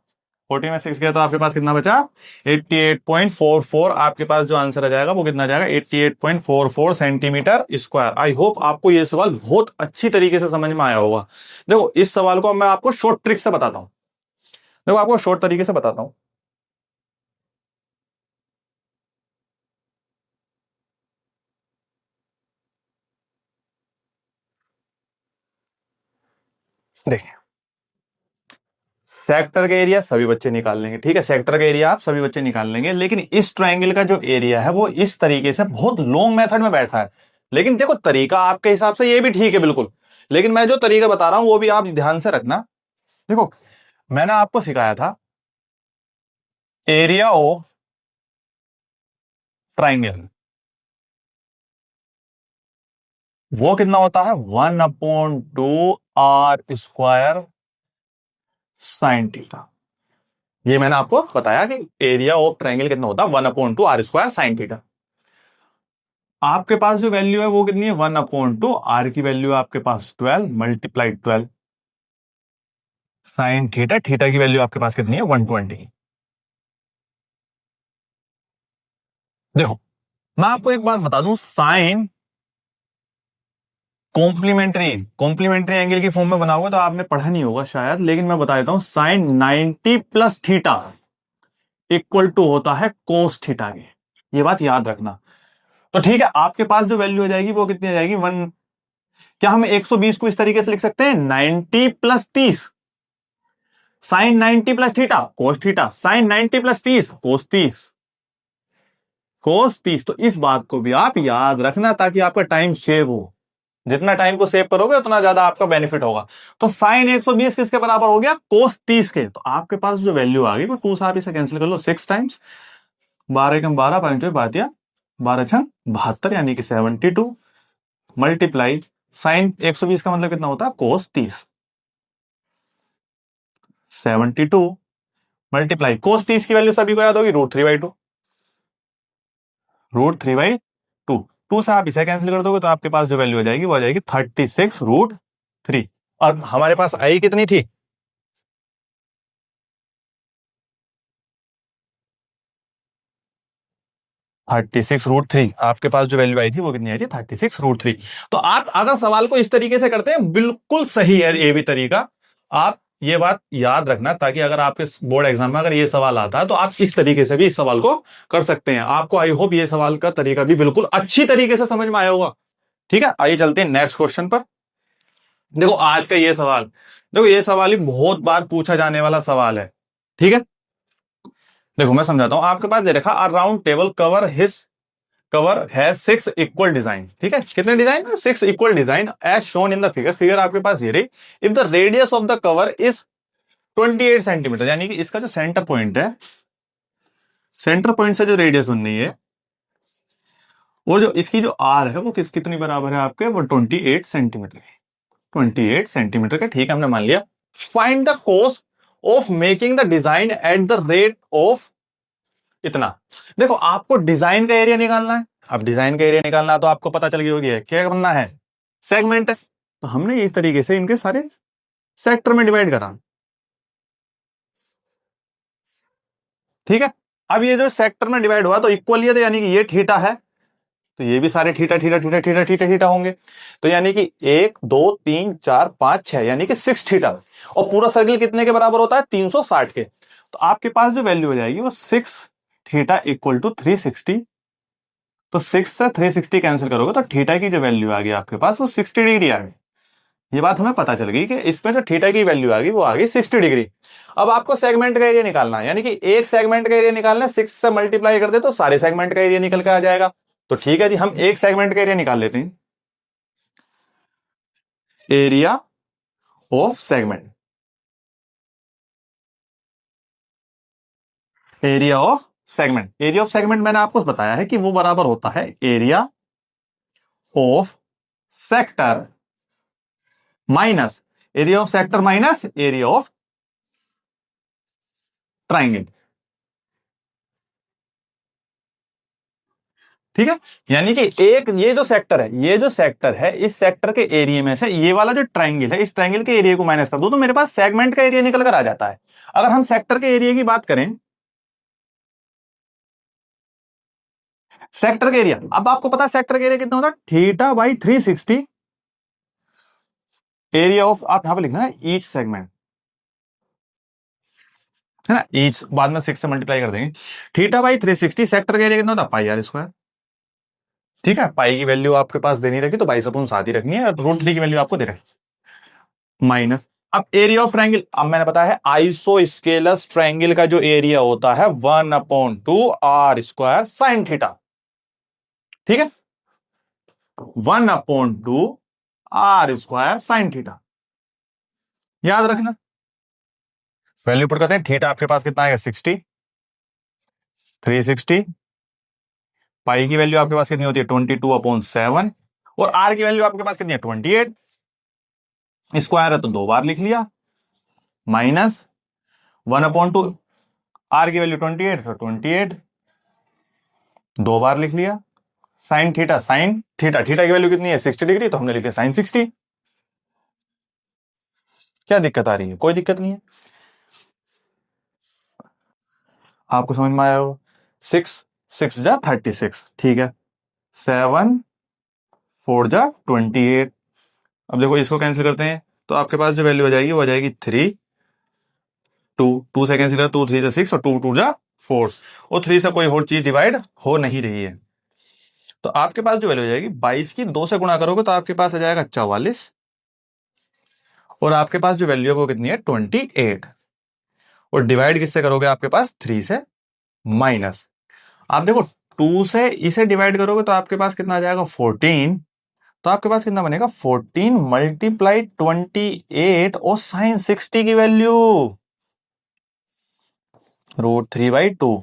14 में 6 गया तो आपके पास कितना बचा 88.44। आपके पास जो आंसर आ जाएगा वो कितना जाएगा 88.44 सेंटीमीटर स्क्वायर। आई होप आपको ये सवाल बहुत अच्छी तरीके से समझ में आया होगा। देखो इस सवाल को मैं आपको शॉर्ट ट्रिक से बताता हूं, देखो आपको शॉर्ट तरीके से बताता हूं। देखिए सेक्टर का एरिया सभी बच्चे निकाल लेंगे, ठीक है, सेक्टर का एरिया आप सभी बच्चे निकाल लेंगे, लेकिन इस ट्रायंगल का जो एरिया है वो इस तरीके से बहुत लॉन्ग मेथड में बैठा है। लेकिन देखो तरीका आपके हिसाब से ये भी ठीक है बिल्कुल, लेकिन मैं जो तरीका बता रहा हूं वो भी आप ध्यान से रखना। देखो मैंने आपको सिखाया था एरिया ऑफ ट्रायंगल वो कितना होता है 1/2 r² साइन थीटा। ये मैंने आपको बताया कि एरिया ऑफ ट्रायंगल कितना होता है 1/2 r² साइन थीटा। आपके पास जो वैल्यू है वो कितनी है 1/2 r की वैल्यू आपके पास 12 मल्टीप्लाई 12 साइन थीटा, थीटा की वैल्यू आपके पास कितनी है 120। देखो मैं आपको एक बात बता दूं, साइन कॉम्प्लीमेंट्री एंगल की फॉर्म में बनाओगे तो आपने पढ़ा नहीं होगा शायद, लेकिन मैं बता देता हूं sine 90 plus theta equal to होता है कोस थीटा के, ये बात याद रखना। तो ठीक है, आपके पास जो वैल्यू हो जाएगी वो कितनी आ जाएगी 1। क्या हम 120 को इस तरीके से लिख सकते हैं 90 plus 30 sine 90 plus theta cos theta, sine 90 plus 30 cos 30 cos 30। तो इस बात को भी आप याद रखना ताकि आपका टाइम सेव हो। जितना टाइम को सेव करोगे उतना ज्यादा आपका बेनिफिट होगा। तो साइन 120 किसके बराबर हो गया, कोस 30 के। तो आपके पास जो वैल्यू आ गई वो 2 से आप इसे कैंसिल कर लो 6 टाइम्स, 12 कम 12 5 बातिया 12 छंग 72, यानी कि 72 मल्टीप्लाई साइन 120 का मतलब कितना होता है, कोस 30। 72 मल्टीप्लाई कोस 30 की वैल्यू सभी को याद होगी, √3/2। √3/2, 2 से आप इसे कैंसिल कर दोगे तो आपके पास जो वैल्यू हो जाएगी वो आ जाएगी 36√3। और हमारे पास आई कितनी थी, 36√3। आपके पास जो वैल्यू आई थी वो कितनी आई थी, 36√3। तो आप अगर सवाल को इस तरीके से करते हैं, बिल्कुल सही है ये भी तरीका। आप ये बात याद रखना, ताकि अगर आपके बोर्ड एग्जाम में अगर ये सवाल आता है तो आप इस तरीके से भी इस सवाल को कर सकते हैं। आपको आई होप ये सवाल का तरीका भी बिल्कुल अच्छी तरीके से समझ में आया होगा। ठीक है, आइए चलते हैं नेक्स्ट क्वेश्चन पर। देखो आज का ये सवाल, देखो ये सवाल ही बहुत बार पूछा जाने वाला सवाल है। ठीक है, देखो मैं समझाता हूं। आपके पास दे रखा अ राउंड टेबल कवर है 6 इक्वल डिजाइन। ठीक है, कितने design, 6 equal design as shown in the figure. Figure आपके पास ये रही। If the radius of the cover is 28 centimetre, यानी कि इसका जो सेंटर पॉइंट है, सेंटर पॉइंट से जो रेडियस बन रही है, वो जो इसकी जो आर है वो कितनी बराबर है आपके, वो 28 सेंटीमीटर, 28 सेंटीमीटर का। ठीक है, हमने मान लिया। Find the cost of making the design at the rate of इतना। देखो आपको डिजाइन का एरिया निकालना है। अब डिजाइन का एरिया निकालना है तो आपको पता चल गई होगी क्या करना है, सेगमेंट है। तो हमने इस तरीके से इनके सारे सेक्टर में डिवाइड करा। ठीक है, अब ये जो सेक्टर में डिवाइड हुआ तो इक्वल है, तो यानी कि ये थीटा है, तो ये भी सारे theta theta theta theta theta theta होंगे। तो यानी कि 1 2 3 4 5 6, यानी कि 6 थीटा। और पूरा सर्किल कितने के बराबर होता है, 360 के। तो आपके पास जो वैल्यू हो जाएगी वो 6 थीटा इक्वल टू 360। तो 6 से 360 कैंसिल करोगे तो थीटा की जो वैल्यू आ गई आपके पास वो 60 डिग्री आ गई। ये बात हमें पता चल गई कि इसमें जो थीटा की वैल्यू आ गई वो आ गई 60 डिग्री। अब आपको सेगमेंट का एरिया निकालना है, यानी कि एक सेगमेंट का एरिया निकालना है। 6 से मल्टीप्लाई कर दे तो सारे सेगमेंट का एरिया निकल के आ जाएगा। तो ठीक है जी, हम एक सेगमेंट का एरिया निकाल लेते हैं। Area of segment, area of segment, area of segment मैंने आपको बताया है कि वो बराबर होता है area of sector minus area of sector minus area of triangle. ठीक है, यानी कि एक ये जो सेक्टर है, ये जो सेक्टर है, इस सेक्टर के एरिया में से ये वाला जो ट्राइंगल है, इस ट्राइंगल के एरिया को माइनस कर दो तो मेरे पास सेगमेंट का एरिया निकल कर आ जाता है। अगर हम सेक्टर के एरिया की बात करें, सेक्टर का एरिया, अब आपको पता है सेक्टर का एरिया कितना होता है, थीटा बाई 360 एरिया ऑफ, आप यहां पर लिखना है ईच सेगमेंट, है ना, ईच बाद में 6 से मल्टीप्लाई कर देंगे। थीटा बाई 360, सेक्टर का एरिया कितना होता है, पाई आर स्क्वायर। ठीक है, पाई की वैल्यू आपके पास देनी रखी तो 22/7 ही रखनी है, √3 की वैल्यू आपको दे रखी माइनस। अब एरिया ऑफ ट्राइंगल, अब मैंने बताया है आइसोस्केलस ट्राइंगल का जो एरिया होता है 1/2 r² साइन थीटा। ठीक है, 1/2 r² साइन थीटा, याद रखना। वैल्यू पुट करते हैं, थीटा आपके पास कितना आएगा 60, 360, पाई की वैल्यू आपके पास कितनी होती है 22/7, और आर की वैल्यू आपके पास कितनी है 28। स्क्वायर है तो 2 बार लिख लिया, माइनस 1/2, आर की वैल्यू 28 तो 28 2 बार लिख लिया, sine theta, sine theta, theta की वैल्यू कितनी है 60 डिग्री, तो हमने लिखा साइन 60। क्या दिक्कत आ रही है, कोई दिक्कत नहीं है, आपको समझ में आया होगा। 6 6 जा 36, ठीक है, 7 4 जा 28। अब देखो इसको कैंसिल करते हैं तो आपके पास जो वैल्यू हो जाएगी वो आ जाएगी 3 2, 2 से कैंसिल कर, 2 3 जा 6 और 2 2 जा 4, और 3 से कोई और चीज डिवाइड हो नहीं रही है। तो आपके पास जो वैल्यू हो जाएगी 22 की 2 से गुणा करोगे तो आपके पास आ जाएगा 44, और आपके पास जो वैल्यू है वो कितनी है 28, और डिवाइड किससे करोगे आपके पास 3 से, माइनस। आप देखो 2 से इसे डिवाइड करोगे तो आपके पास कितना आ जाएगा 14, तो आपके पास कितना बनेगा 14 मल्टीप्लाई 28 और साइन 60 की वैल्यू √3/2।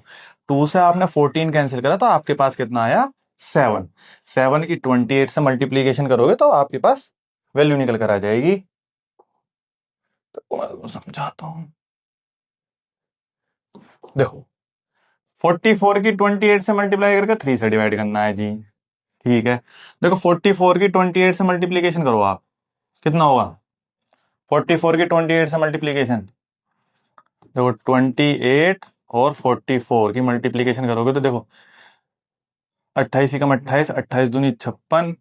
2 से आपने 14 कैंसिल करा तो आपके पास कितना आया 7। 7 की 28 से मल्टीप्लीकेशन करोगे तो आपके पास वैल्यू निकल कर आ जाएगी। तो मैं समझाता हूं, देखो 44 की 28 से मल्टीप्लाई करके 3 से डिवाइड करना है जी। ठीक है, देखो 44 की 28 से मल्टीप्लीकेशन करो आप, कितना होगा 44 की 28 से मल्टीप्लीकेशन, देखो 28 और 44 की मल्टीप्लीकेशन करोगे तो देखो 28 एकम 28, 28 दूनी 56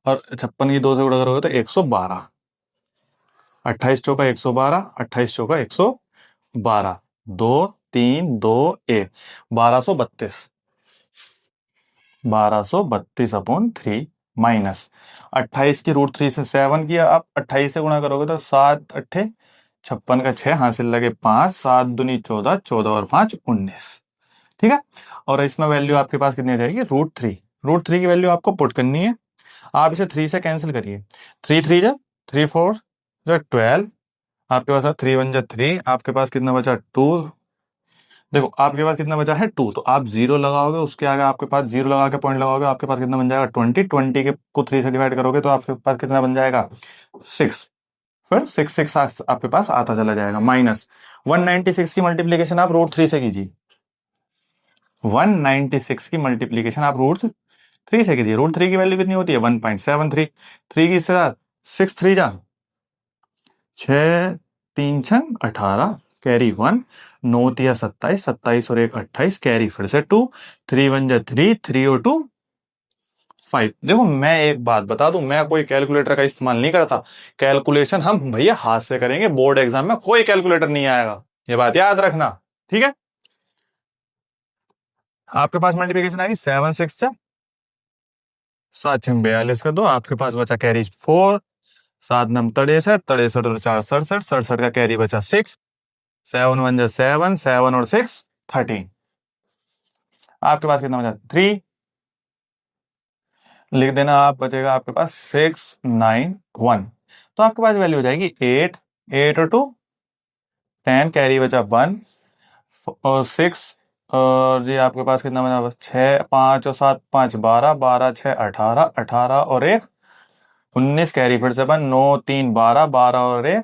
और 56 की 2 से गुणा करोगे तो 112। 28 चौका 112, 28 चौका 112, 2 3 2 1, 1232। 1232/3 माइनस 28 की √3 से 7 किया, आप 28 से गुणा करोगे तो 7 अट्ठे 56 का 6 हासिल लगे 5, 7 दूनी 14, 14 और 5 19। ठीक है, और इसमें वैल्यू आपके पास कितनी आ जाएगी √3। √3 की वैल्यू आपको पुट करनी है, आप इसे 3 से कैंसिल करिए, 3 3 जा 3 4 जा 12, आपके पास 3 1 जा 3, आपके पास कितना बचा 2। देखो आपके पास कितना बचा है 2, तो आप जीरो लगाओगे, उसके आगे आपके पास जीरो लगा के पॉइंट लगाओगे, आपके पास कितना बन जाएगा 20। 20 के को 3 से डिवाइड करोगे तो आपके पास कितना बन जाएगा 6। फिर 6 6 आपके पास आता चला जाएगा, माइनस 196 की मल्टीप्लीकेशन आप √3 से कीजिए। 196 की मल्टीप्लीकेशन आप √3 से कीजिए। √3 की वैल्यू कितनी होती है 1.73। 3 की 6 3 जा 6 3 6 18, कैरी 1, 9 तिया 27, 27 और 1 28, कैरी फिर से 2, 3 1 जा 3, 3 और 2 5। देखो मैं एक बात बता दूं, मैं कोई कैलकुलेटर का इस्तेमाल नहीं करता, कैलकुलेशन हम भैया हाथ से करेंगे, बोर्ड एग्जाम में कोई कैलकुलेटर नहीं आएगा, ये बात याद रखना। ठीक है, आपके पास मल्टीप्लिकेशन आएगी 7 6 जा 7 6 42 का 2, आपके पास बचा कैरी 4, 7 9 63, 63 और 4 67, 67 का कैरी बचा 6, 7 1 जा 7, 7 और 6 13, आपके पास कितना बचा 3, लिख देना आप, बचेगा आपके पास 6 9 1। तो आपके पास वैल्यू हो जाएगी 8, 8 और 2 10, कैरी बचा 1 और 6, और जी आपके पास कितना बचा 6 5 और 7 5 12, 12 6 18, 18 और 1 19, कैरी फिर से 1, 9 3 12, 12 और 1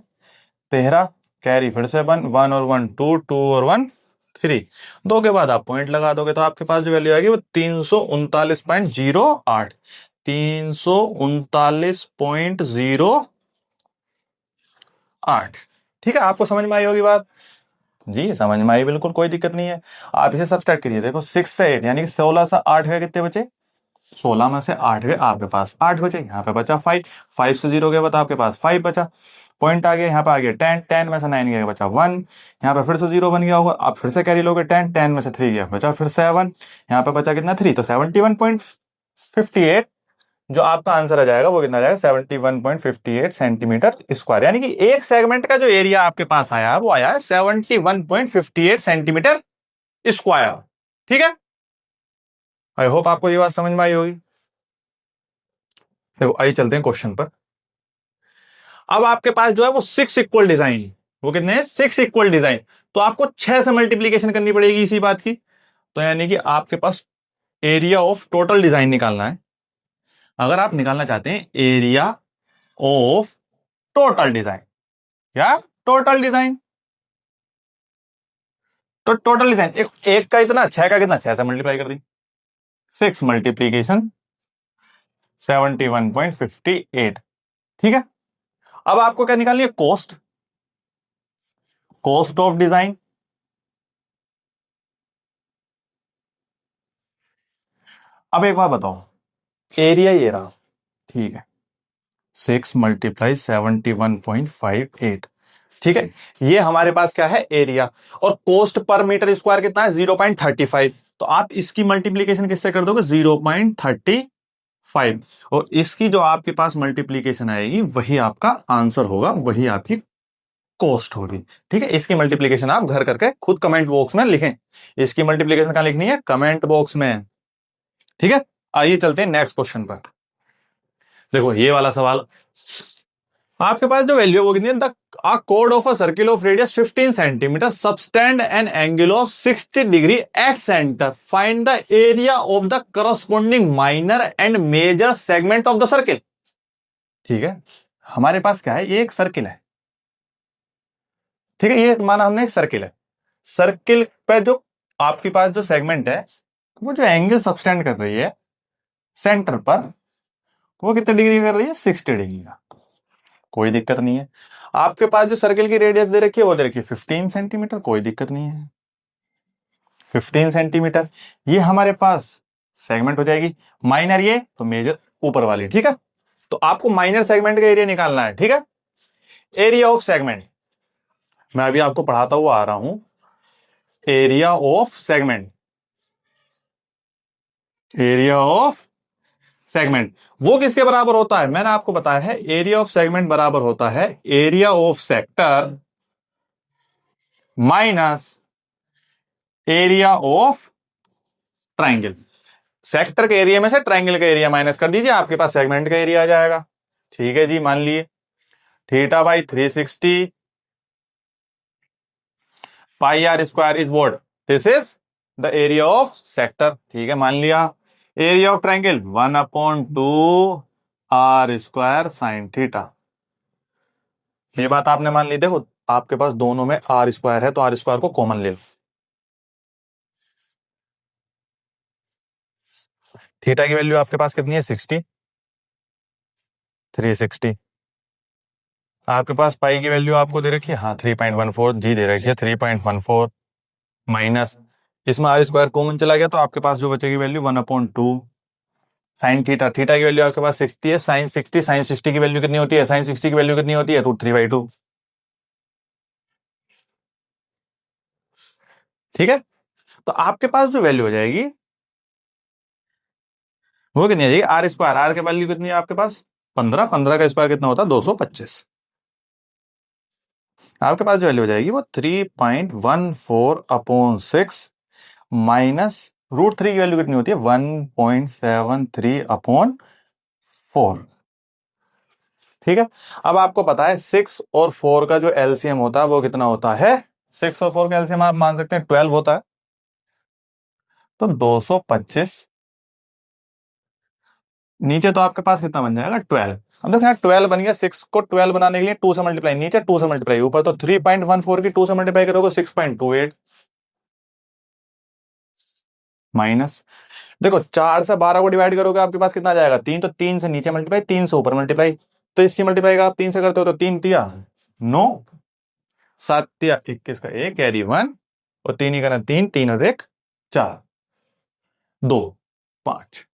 13, कैरी फिर से 1 1 और 1 2, 2 और 1 3, 2 के बाद आप पॉइंट लगा दोगे तो आपके पास जो वैल्यू आएगी वो 339.08, 339.08। ठीक है, आपको समझ में आई होगी बात जी, समझ में आई, बिल्कुल कोई दिक्कत नहीं है। आप इसे सब्सट्रैक्ट करिए, देखो 6 से 8 यानी कि 16 से 8 गए, कितने बचे 16 में से 8 गए, आपके पास 8 बचे, यहाँ पे बचा 5, 5 से 0 गया तो आपके पास 5 बचा, पॉइंट आ गया, यहाँ पे आ गया 10, 10 में से 9 गया बचा 1, यहाँ पे फिर से 0 बन गया होगा, आप फिर से कैरी लोगे 10, 10 में से 3 गया बचा फिर 7, यहाँ पे बचा कितना 3, तो 71.58 जो आपका आंसर आ जाएगा वो कितना आ जाएगा 71.58 सेंटीमीटर स्क्वायर, यानी कि एक सेगमेंट का जो एरिया आपके पास आया है वो आया है 71.58 सेंटीमीटर स्क्वायर। ठीक है, आई होप आपको ये बात समझ में आई होगी। देखो आइए चलते हैं क्वेश्चन पर। अब आपके पास जो है वो 6 इक्वल डिजाइन, वो कितने हैं 6 इक्वल डिजाइन, तो आपको 6 से मल्टीप्लीकेशन करनी पड़ेगी इसी बात की, तो यानी कि आपके पास एरिया ऑफ टोटल डिजाइन निकालना है। अगर आप निकालना चाहते हैं एरिया ऑफ टोटल डिजाइन या टोटल डिजाइन, तो टोटल डिजाइन एक का इतना 6 का कितना 6 से मल्टीप्लाई कर दी, 6 मल्टीप्लीकेशन 71.58। ठीक है, अब आपको क्या निकालनी है कॉस्ट, कॉस्ट ऑफ डिजाइन। अब एक बात बताओ, एरिया ये रहा, ठीक है 6 मल्टीप्लाई 71.58, ठीक है, ये हमारे पास क्या है एरिया, और कॉस्ट पर मीटर स्क्वायर कितना है 0.35, तो आप इसकी मल्टीप्लीकेशन किससे कर दोगे 0.35, और इसकी जो आपके पास मल्टीप्लीकेशन आएगी वही आपका आंसर होगा, वही आपकी कॉस्ट होगी। ठीक है, इसकी मल्टीप्लीकेशन आप घर करके खुद कमेंट बॉक्स में लिखें, इसकी मल्टीप्लीकेशन कहां लिखनी है कमेंट बॉक्स में। ठीक है, आइए चलते हैं नेक्स्ट क्वेश्चन पर। देखो ये वाला सवाल, आपके पास जो वैल्यू है वो कितनी है? द कोड of a circle of radius 15 centimetre subtend an angle of 60 degree at centre, find the area of the corresponding minor and major segment of the circle. ठीक है, हमारे पास क्या है, ये एक सर्किल है। ठीक है, ये माना हमने एक सर्किल है, सर्किल पे जो आपके पास जो सेगमेंट है वो जो एंगल सबटेंड कर रही है सेंटर पर, वो कितने डिग्री कर रही है? 60 डिग्री का। कोई दिक्कत नहीं है। आपके पास जो सर्किल की रेडियस दे रखी है वो दे रखी है 15 सेंटीमीटर, कोई दिक्कत नहीं है। 15 सेंटीमीटर ये हमारे पास सेगमेंट हो जाएगी, माइनर ये तो मेजर ऊपर वाली। ठीक है, तो आपको माइनर सेगमेंट का एरिया निकालना है। ठीक है, एरिया ऑफ सेगमेंट मैं अभी आपको पढ़ाता हुआ आ रहा हूं। Area of segment, area of segment वो किसके बराबर होता है? मैंने आपको बताया है एरिया ऑफ सेगमेंट बराबर होता है area of sector minus area of triangle. Sector के एरिया में से ट्राइंगल का एरिया माइनस कर दीजिए, आपके पास सेगमेंट का एरिया आ जाएगा। ठीक है जी, मान लिए theta by 360 pi r square is what? This is the area of sector. ठीक है, मान लिया। Area of triangle 1/2 r square sine theta, ये बात आपने मान ली। देखो आपके पास दोनों में आर स्क्वायर है तो आर स्क्वायर को कॉमन ले लो। थीटा की वैल्यू आपके पास कितनी है? 60, 360। आपके पास पाई की वैल्यू आपको दे रखी है, हाँ 3.14 जी दे रखी है, 3.14 माइनस इसमें आर स्क्वायर कॉमन चला गया तो आपके पास जो बचेगी वैल्यू 1/2 साइन थीटा। थीटा की वैल्यू आपके पास 60 है, साइन 60, साइन 60 की वैल्यू कितनी होती है? साइन 60 की वैल्यू कितनी होती है? √3/2। ठीक है, तो आपके पास जो वैल्यू हो जाएगी वो कितनी आ जाएगी? आर स्क्वायर, आर की वैल्यू कितनी है आपके पास? 15, 15 का स्क्वायर कितना होता है? 225। आपके पास जो वैल्यू हो जाएगी वो 3.14/6 माइनस √3 की वैल्यू कितनी होती है? 1.73/4। ठीक है, अब आपको पता है 6 और 4 का जो एलसीएम होता है वो कितना होता है? 6 और 4 का एलसीएम आप मान सकते हैं 12 होता है, तो 225 नीचे तो आपके पास कितना बन जाएगा? 12। अब देखो यहाँ 12 बन गया, 6 को 12 बनाने के लिए 2 से मल्टीप्लाई, नीचे 2 से मल्टीप्लाई, ऊपर तो 3.14 की 2 से मल्टीप्लाई करोगे 6.28 माइनस, देखो 4 से 12 को डिवाइड करोगे आपके पास कितना आ जाएगा? 3, तो 3 से नीचे मल्टीप्लाई, 3 से ऊपर मल्टीप्लाई, तो इसकी मल्टीप्लाई का आप 3 से करते हो तो 3 तिया 9, 7 तिया 21 का 1 कैरी 1 और 3 ही करना 3, 3 और 1 4, 2 5,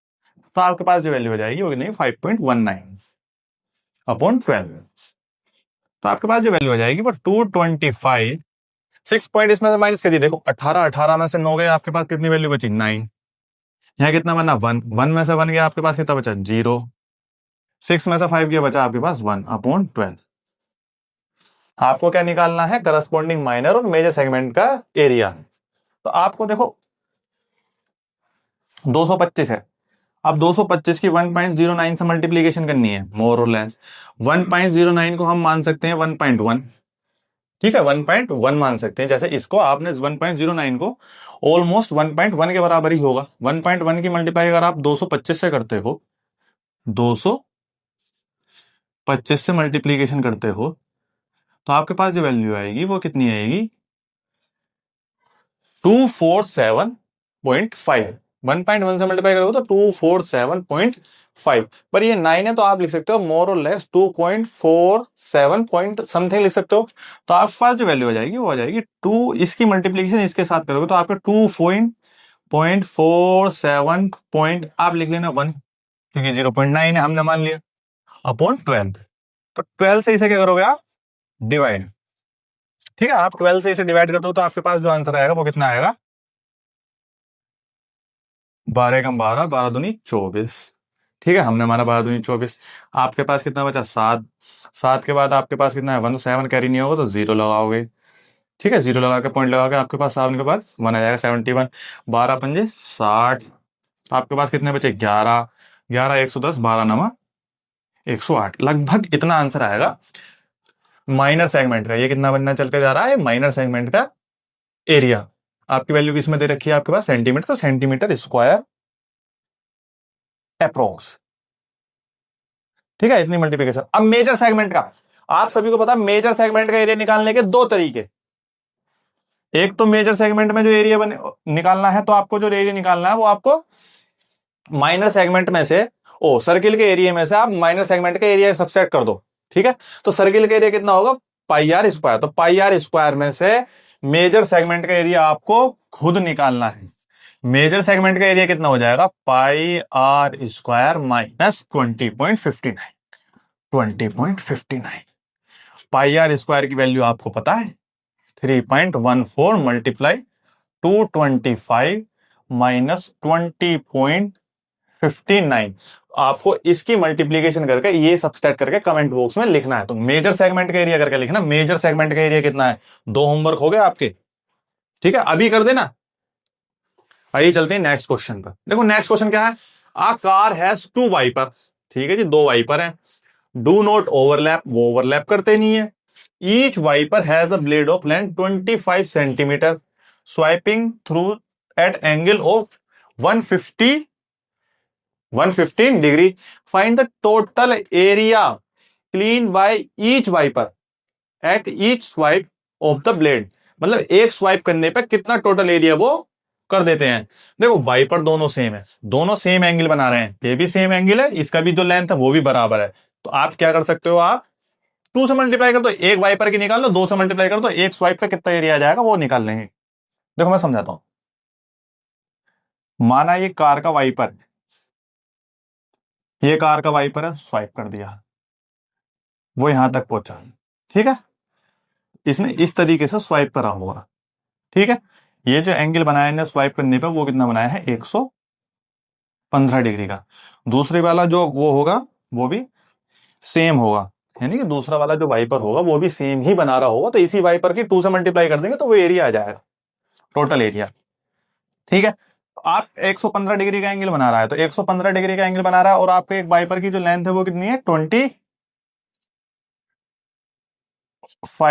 तो आपके पास जो वैल्यू हो जाएगी वो कितनी? 5.19/12। तो आपके पास जो वैल्यू हो जाएगी वो 225। 6 पॉइंट इसमें से माइनस कर दिए, देखो 18, 18 में से 9 गए, आपके पास कितनी वैल्यू बची? 9। यहाँ कितना बना? 1, 1 में से 1 गया, आपके पास कितना बचा? 0। 6 में से 5 गया, बचा आपके पास 1/12। आपको क्या निकालना है? करस्पॉन्डिंग माइनर और मेजर सेगमेंट का एरिया। तो आपको देखो 225 है, अब 225 की 1.09 से मल्टीप्लीकेशन करनी है, मोर और लेस। 1.09 को हम मान सकते हैं 1.1। ठीक है, 1.1 मान सकते हैं, जैसे इसको आपने 1.09 को ऑलमोस्ट 1.1 के बराबर ही होगा। 1.1 की मल्टीप्लाई अगर आप 225 से करते हो, 225 से मल्टीप्लीकेशन करते हो तो आपके पास जो वैल्यू आएगी वो कितनी आएगी? 247.5। 1.1 से मल्टीप्लाई करोगे तो 247.5, पर ये 9 है तो आप लिख सकते हो मोर और लेस 2.47 पॉइंट समथिंग लिख सकते हो। तो आपके पास जो वैल्यू हो जाएगी वो हो जाएगी 2, इसकी मल्टीप्लीकेशन इसके साथ करोगे तो आपका 2.47 पॉइंट आप लिख लेना 1, क्योंकि 0.9 है हमने मान लिया, अपॉन 12। तो 12 से इसे क्या करोगे आप? डिवाइड। ठीक है, आप 12 से इसे डिवाइड करते हो तो आपके पास जो आंसर आएगा वो कितना आएगा? 12 कम 12, 12 दूनी 24। ठीक है, हमने माना 12 दूनी 24। आपके पास कितना बचा? 7। 7 के बाद आपके पास कितना है? 1, 7 कैरी नहीं होगा तो 0 लगाओगे। ठीक है, 0 लगा के पॉइंट लगा के आपके पास 7 के बाद 1 आ जाएगा, 71। 12 पंजे 60, आपके पास कितने बचे? 11। 11 110, 12 नमा 108 लगभग इतना आंसर आएगा माइनर सेगमेंट का। ये कितना बनना चल के जा रहा है माइनर सेगमेंट का एरिया। आपकी वैल्यू किसमें दे रखी है आपके पास सेंटीमीटर, तो सेंटीमीटर स्क्वायर अप्रोक्स। ठीक है, इतनी मल्टीप्लिकेशन। अब मेजर सेगमेंट का, आप सभी को पता है मेजर सेगमेंट का एरिया निकालने के दो तरीके। एक तो मेजर सेगमेंट में जो एरिया बने निकालना है, तो आपको जो एरिया निकालना है वो आपको माइनर सेगमेंट में से, ओ सर्किल के एरिया में से आप माइनर सेगमेंट का एरिया सबट्रैक्ट कर दो। ठीक है, तो सर्किल का एरिया कितना होगा पाई आर स्क्वायर, तो पाई आर स्क्वायर में से मेजर सेगमेंट का एरिया आपको खुद निकालना है। मेजर सेगमेंट का एरिया कितना हो जाएगा pi r square minus 20.59। 20.59 pi r square की वैल्यू आपको पता है 3.14 मल्टीप्लाई 225 माइनस 20.59। आपको इसकी मल्टीप्लीकेशन करके ये सबस्ट्रैक्ट करके कमेंट बॉक्स में लिखना है। तो मेजर सेगमेंट का एरिया करके लिखना, मेजर सेगमेंट का एरिया कितना है। दो होमवर्क हो गए आपके, ठीक है, अभी कर देना। आइए चलते हैं नेक्स्ट क्वेश्चन पर। देखो नेक्स्ट क्वेश्चन क्या है, a car has two wiper. ठीक है जी, दो वाइपर हैं। डू नॉट ओवरलैप, वो ओवरलैप करते नहीं है। Each wiper has a blade of length 25 centimetre swiping through at angle of 115 degree. Find the total area clean by each wiper at each swipe of the blade. मतलब एक swipe करने पर कितना total area वो कर देते हैं। देखो वाइपर दोनों सेम है, दोनों सेम एंगल बना रहे हैं, ये भी सेम एंगल है, इसका भी जो लेंथ है वो भी बराबर है। तो आप क्या कर सकते हो, आप 2 से मल्टीप्लाई कर दो, एक वाइपर की निकाल लो, 2 से मल्टीप्लाई कर दो, एक स्वाइप का कितना एरिया आ जाएगा वो निकाल लेंगे। देखो मैं समझाता हूं, माना ये कार का वाइपर, ये कार का वाइपर है, स्वाइप कर दिया, वो यहां तक पहुंचा। ठीक है, इसने इस तरीके से स्वाइप करा होगा। ठीक है, ये जो एंगल बनाया है स्वाइप करने पर वो कितना बनाया है 115 डिग्री का। दूसरे वाला जो वो होगा वो भी सेम होगा, यानी कि दूसरा वाला जो वाइपर होगा वो भी सेम ही बना रहा होगा। तो इसी वाइपर की 2 से मल्टीप्लाई कर देंगे तो वो एरिया आ जाएगा, टोटल एरिया। ठीक है, तो आप 115 डिग्री का एंगल बना रहा है, तो 115 डिग्री का एंगल बना रहा है और आपके एक वाइपर की जो लेंथ है वो कितनी है 25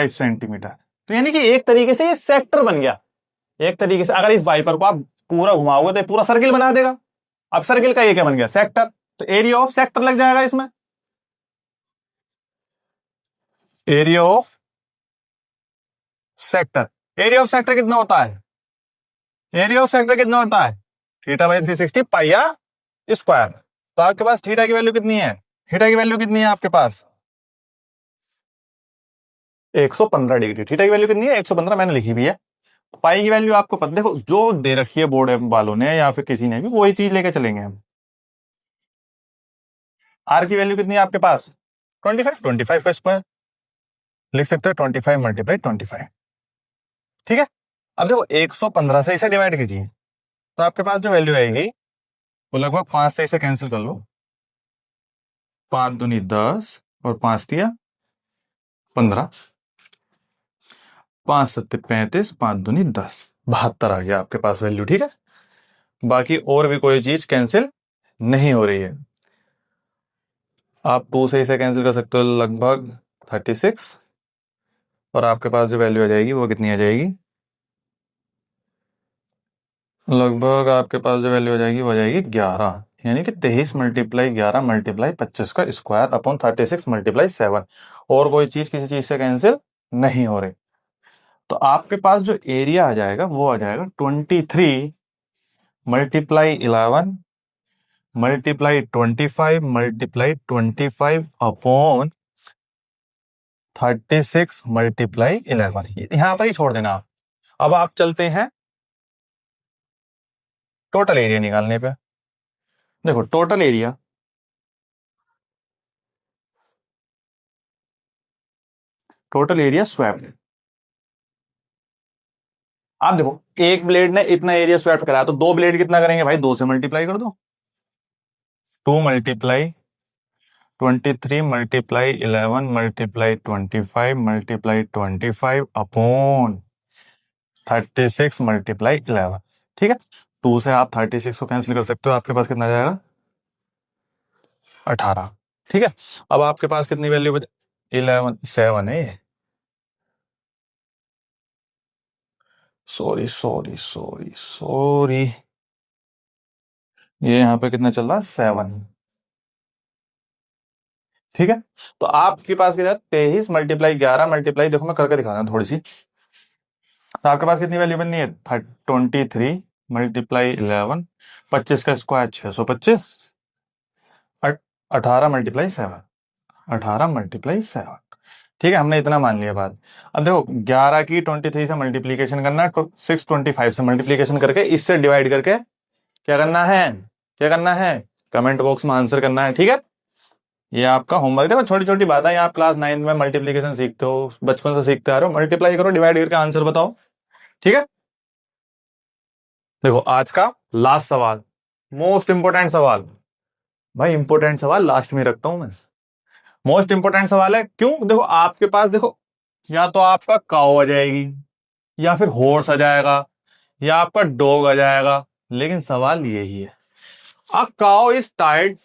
सेंटीमीटर। तो यानी कि एक तरीके से ये सेक्टर बन गया। एक तरीके से अगर इस वाइपर को आप पूरा घुमाओगे तो पूरा सर्किल बना देगा। अब सर्किल का ये क्या बन गया सेक्टर, तो एरिया ऑफ सेक्टर लग जाएगा इसमें। Area of sector, area of sector कितना होता है, एरिया ऑफ सेक्टर कितना होता है थीटा बाई 360 पाइया स्क्वायर। तो आपके पास थीटा की वैल्यू कितनी है, थीटा की वैल्यू कितनी है आपके पास 115 डिग्री। थीटा की वैल्यू कितनी है 115, मैंने लिखी भी है। पाई की वैल्यू आपको पता, देखो जो दे रखी है बोर्ड वालों ने या फिर किसी ने भी, वही चीज लेके चलेंगे हम। आर की वैल्यू कितनी है आपके पास 25, 25 का स्क्वायर लिख सकते हो 25 मल्टीप्लाई 25। ठीक है, अब देखो 115 से इसे डिवाइड कीजिए तो आपके पास जो वैल्यू आएगी वो लगभग 5 से इसे कैंसिल कर लो, 5 दूनी 10 और 5 दिया 15, 5 सत्ते 35, 5 दूनी 10, 72 आ गया आपके पास वैल्यू। ठीक है, बाकी और भी कोई चीज कैंसिल नहीं हो रही है। आप 2 से इसे कैंसिल कर सकते हो लगभग 36, और आपके पास जो वैल्यू आ जाएगी वो कितनी आ जाएगी, लगभग आपके पास जो वैल्यू आ जाएगी वो आ जाएगी 11, यानी कि 23 मल्टीप्लाई 11 मल्टीप्लाई 25 का स्क्वायर अपॉन 36 मल्टीप्लाई 7। और कोई चीज किसी चीज से कैंसिल नहीं हो रही। तो आपके पास जो एरिया आ जाएगा वो आ जाएगा 23 multiply 11 multiply 25 multiply 25 upon 36 multiply 11। यहां पर ही छोड़ देना आप। अब आप चलते हैं टोटल एरिया निकालने पे। देखो total area, total area swap. आप देखो एक ब्लेड ने इतना एरिया स्वैप कराया तो दो ब्लेड कितना करेंगे भाई, 2 से मल्टीप्लाई कर दो, 2 multiply 23 multiply 11 multiply 25 multiply 25 upon 36 multiply 11। ठीक है, 2 से आप 36 को कैंसिल कर सकते हो, आपके पास कितना जाएगा 18। ठीक है, अब आपके पास कितनी वैल्यू बचे? 11 7 है ये। सॉरी सॉरी सॉरी सॉरी, ये यहाँ पे कितना चल रहा है? 7। ठीक है, तो आपके पास कितना? 23 मल्टीप्लाई 11 मल्टीप्लाई, देखो मैं करके दिखा रहा हूँ थोड़ी सी। तो आपके पास कितनी वैल्यू बननी है? 23 मल्टीप्लाई 11, 25 का स्क्वायर 625, 18 मल्टीप्लाई 7, 18 मल्टीप्लाई 7। ठीक है, हमने इतना मान लिया बात। अब देखो 11 की 23 से मल्टीप्लीकेशन करना है, 625 से मल्टीप्लीकेशन करके इससे डिवाइड करके क्या करना है? क्या करना है? कमेंट बॉक्स में आंसर करना है। ठीक है, ये आपका होमवर्क। देखो छोटी छोटी बात है, आप क्लास 9 में मल्टीप्लीकेशन सीखते हो, बचपन से सीखते आ रहे हो। मल्टीप्लाई करो, डिवाइड करके आंसर बताओ। ठीक है, देखो आज का लास्ट सवाल, मोस्ट इंपोर्टेंट सवाल। भाई इंपोर्टेंट सवाल लास्ट में रखता हूं मैं। मोस्ट इंपोर्टेंट सवाल है, क्यों? देखो आपके पास, देखो या तो आपका काऊ आ जाएगी, या फिर हॉर्स आ जाएगा, या आपका डॉग आ जाएगा, लेकिन सवाल यही है। A cow is tied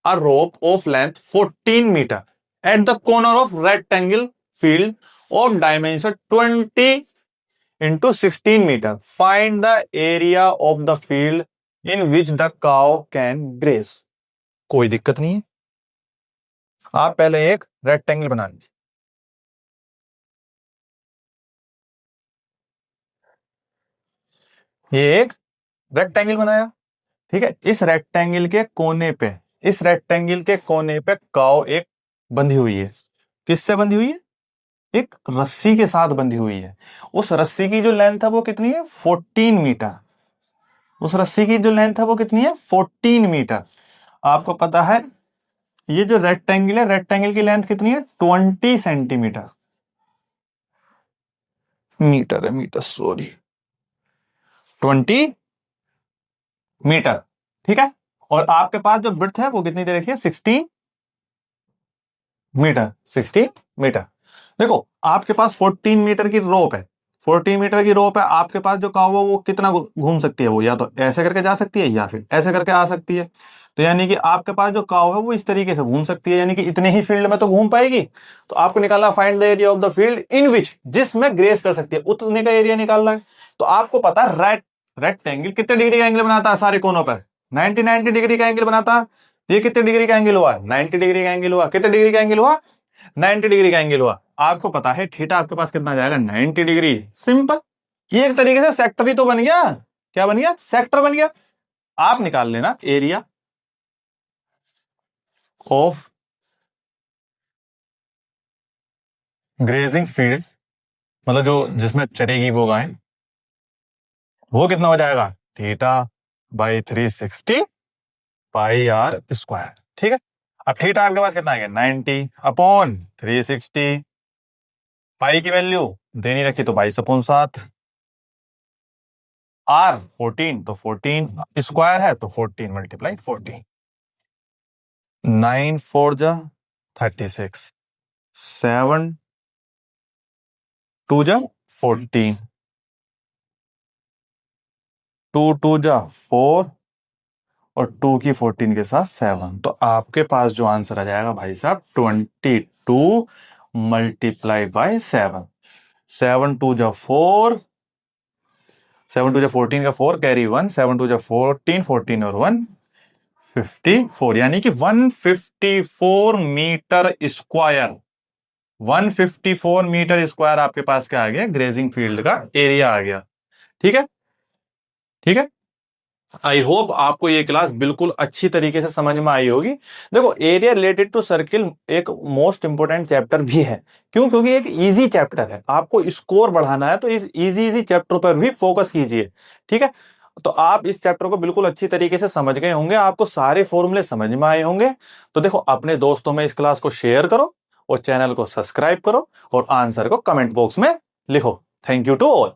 a rope of length 14 metre at the corner of rectangle field of dimension 20 into 16 meter. Find the area of the field in which the cow can graze. कोई दिक्कत नहीं है, आप पहले एक rectangle बना लीजिए। ये एक रेक्टेंगल बनाया, ठीक है। इस रेक्टेंगल के कोने पे, इस रेक्टेंगल के कोने पे काऊ एक बंधी हुई है। किससे बंधी हुई है? एक रस्सी के साथ बंधी हुई है। उस रस्सी की जो लेंथ है वो कितनी है? 14 मीटर। उस रस्सी की जो लेंथ है वो कितनी है? 14 मीटर। आपको पता है ये जो रेक्टेंगल है, रेक्टेंगल की लेंथ कितनी है? 20 सेंटीमीटर। मीटर है, मीटर सॉरी, 20 मीटर। ठीक है, और आपके पास जो ब्रेड्थ है वो कितनी दे रखी है? 16 मीटर। 16 मीटर। देखो आपके पास 14 मीटर की रोप है, 14 मीटर की रोप है। आपके पास जो काऊ है वो कितना घूम सकती है? वो या तो ऐसे करके जा सकती है या फिर ऐसे करके आ सकती है। तो यानी कि आपके पास जो काऊ है वो इस तरीके से घूम सकती है, यानी कि इतने ही फील्ड में तो घूम पाएगी। तो आपको निकालना find the area of the field in which, जिसमें ग्रेस कर सकती है, उतने का एरिया निकालना है। तो आपको पता है रेक्टेंगल कितने डिग्री का एंगल बनाता है? सारे कोनों पर 90 डिग्री का एंगल बनाता है। ये कितने डिग्री का एंगल हुआ? 90 डिग्री का एंगल हुआ। कितने डिग्री का एंगल हुआ? 90 डिग्री का एंगल हुआ। आपको पता है थीटा आपके पास कितना जाएगा? 90 डिग्री। सिंपल, ये एक तरीके से सेक्टर ही तो बन गया। क्या बन गया? सेक्टर बन गया। आप निकाल लेना एरिया ऑफ ग्रेजिंग फील्ड, मतलब जो जिसमें चरेगी वो गाय, वो कितना हो जाएगा? Theta by 360 pi r square. ठीक है, अब थीटा आपके पास कितना आ गया? 90 अपॉन 360। पाई की वैल्यू देनी रखी तो 22/7। आर 14, तो 14 स्क्वायर है तो 14 मल्टीप्लाई 14। 9 4 जा 36, 7 2 जा 14, 2 2 जा 4, और 2 की 14 के साथ 7। तो आपके पास जो आंसर आ जाएगा भाई साहब 22 मल्टीप्लाई बाई 7। 7 2 जा 4, 7 2 जा 14 का 4 कैरी 1, 7 2 जा 14, 14 और 1 54, यानी कि 154 मीटर स्क्वायर। 154 मीटर स्क्वायर आपके पास क्या आ गया? ग्रेजिंग फील्ड का एरिया आ गया। ठीक है, ठीक है। आई होप आपको ये क्लास बिल्कुल अच्छी तरीके से समझ में आई होगी। देखो एरिया रिलेटेड टू सर्किल एक मोस्ट इंपोर्टेंट चैप्टर भी है। क्यों? क्योंकि एक इजी चैप्टर है। आपको स्कोर बढ़ाना है तो इस इजी चैप्टर पर भी फोकस कीजिए। ठीक है, तो आप इस चैप्टर को बिल्कुल अच्छी तरीके से समझ गए होंगे, आपको सारे फॉर्मूले समझ में आए होंगे। तो देखो अपने दोस्तों में इस क्लास को शेयर करो और चैनल को सब्सक्राइब करो और आंसर को कमेंट बॉक्स में लिखो। Thank you to all.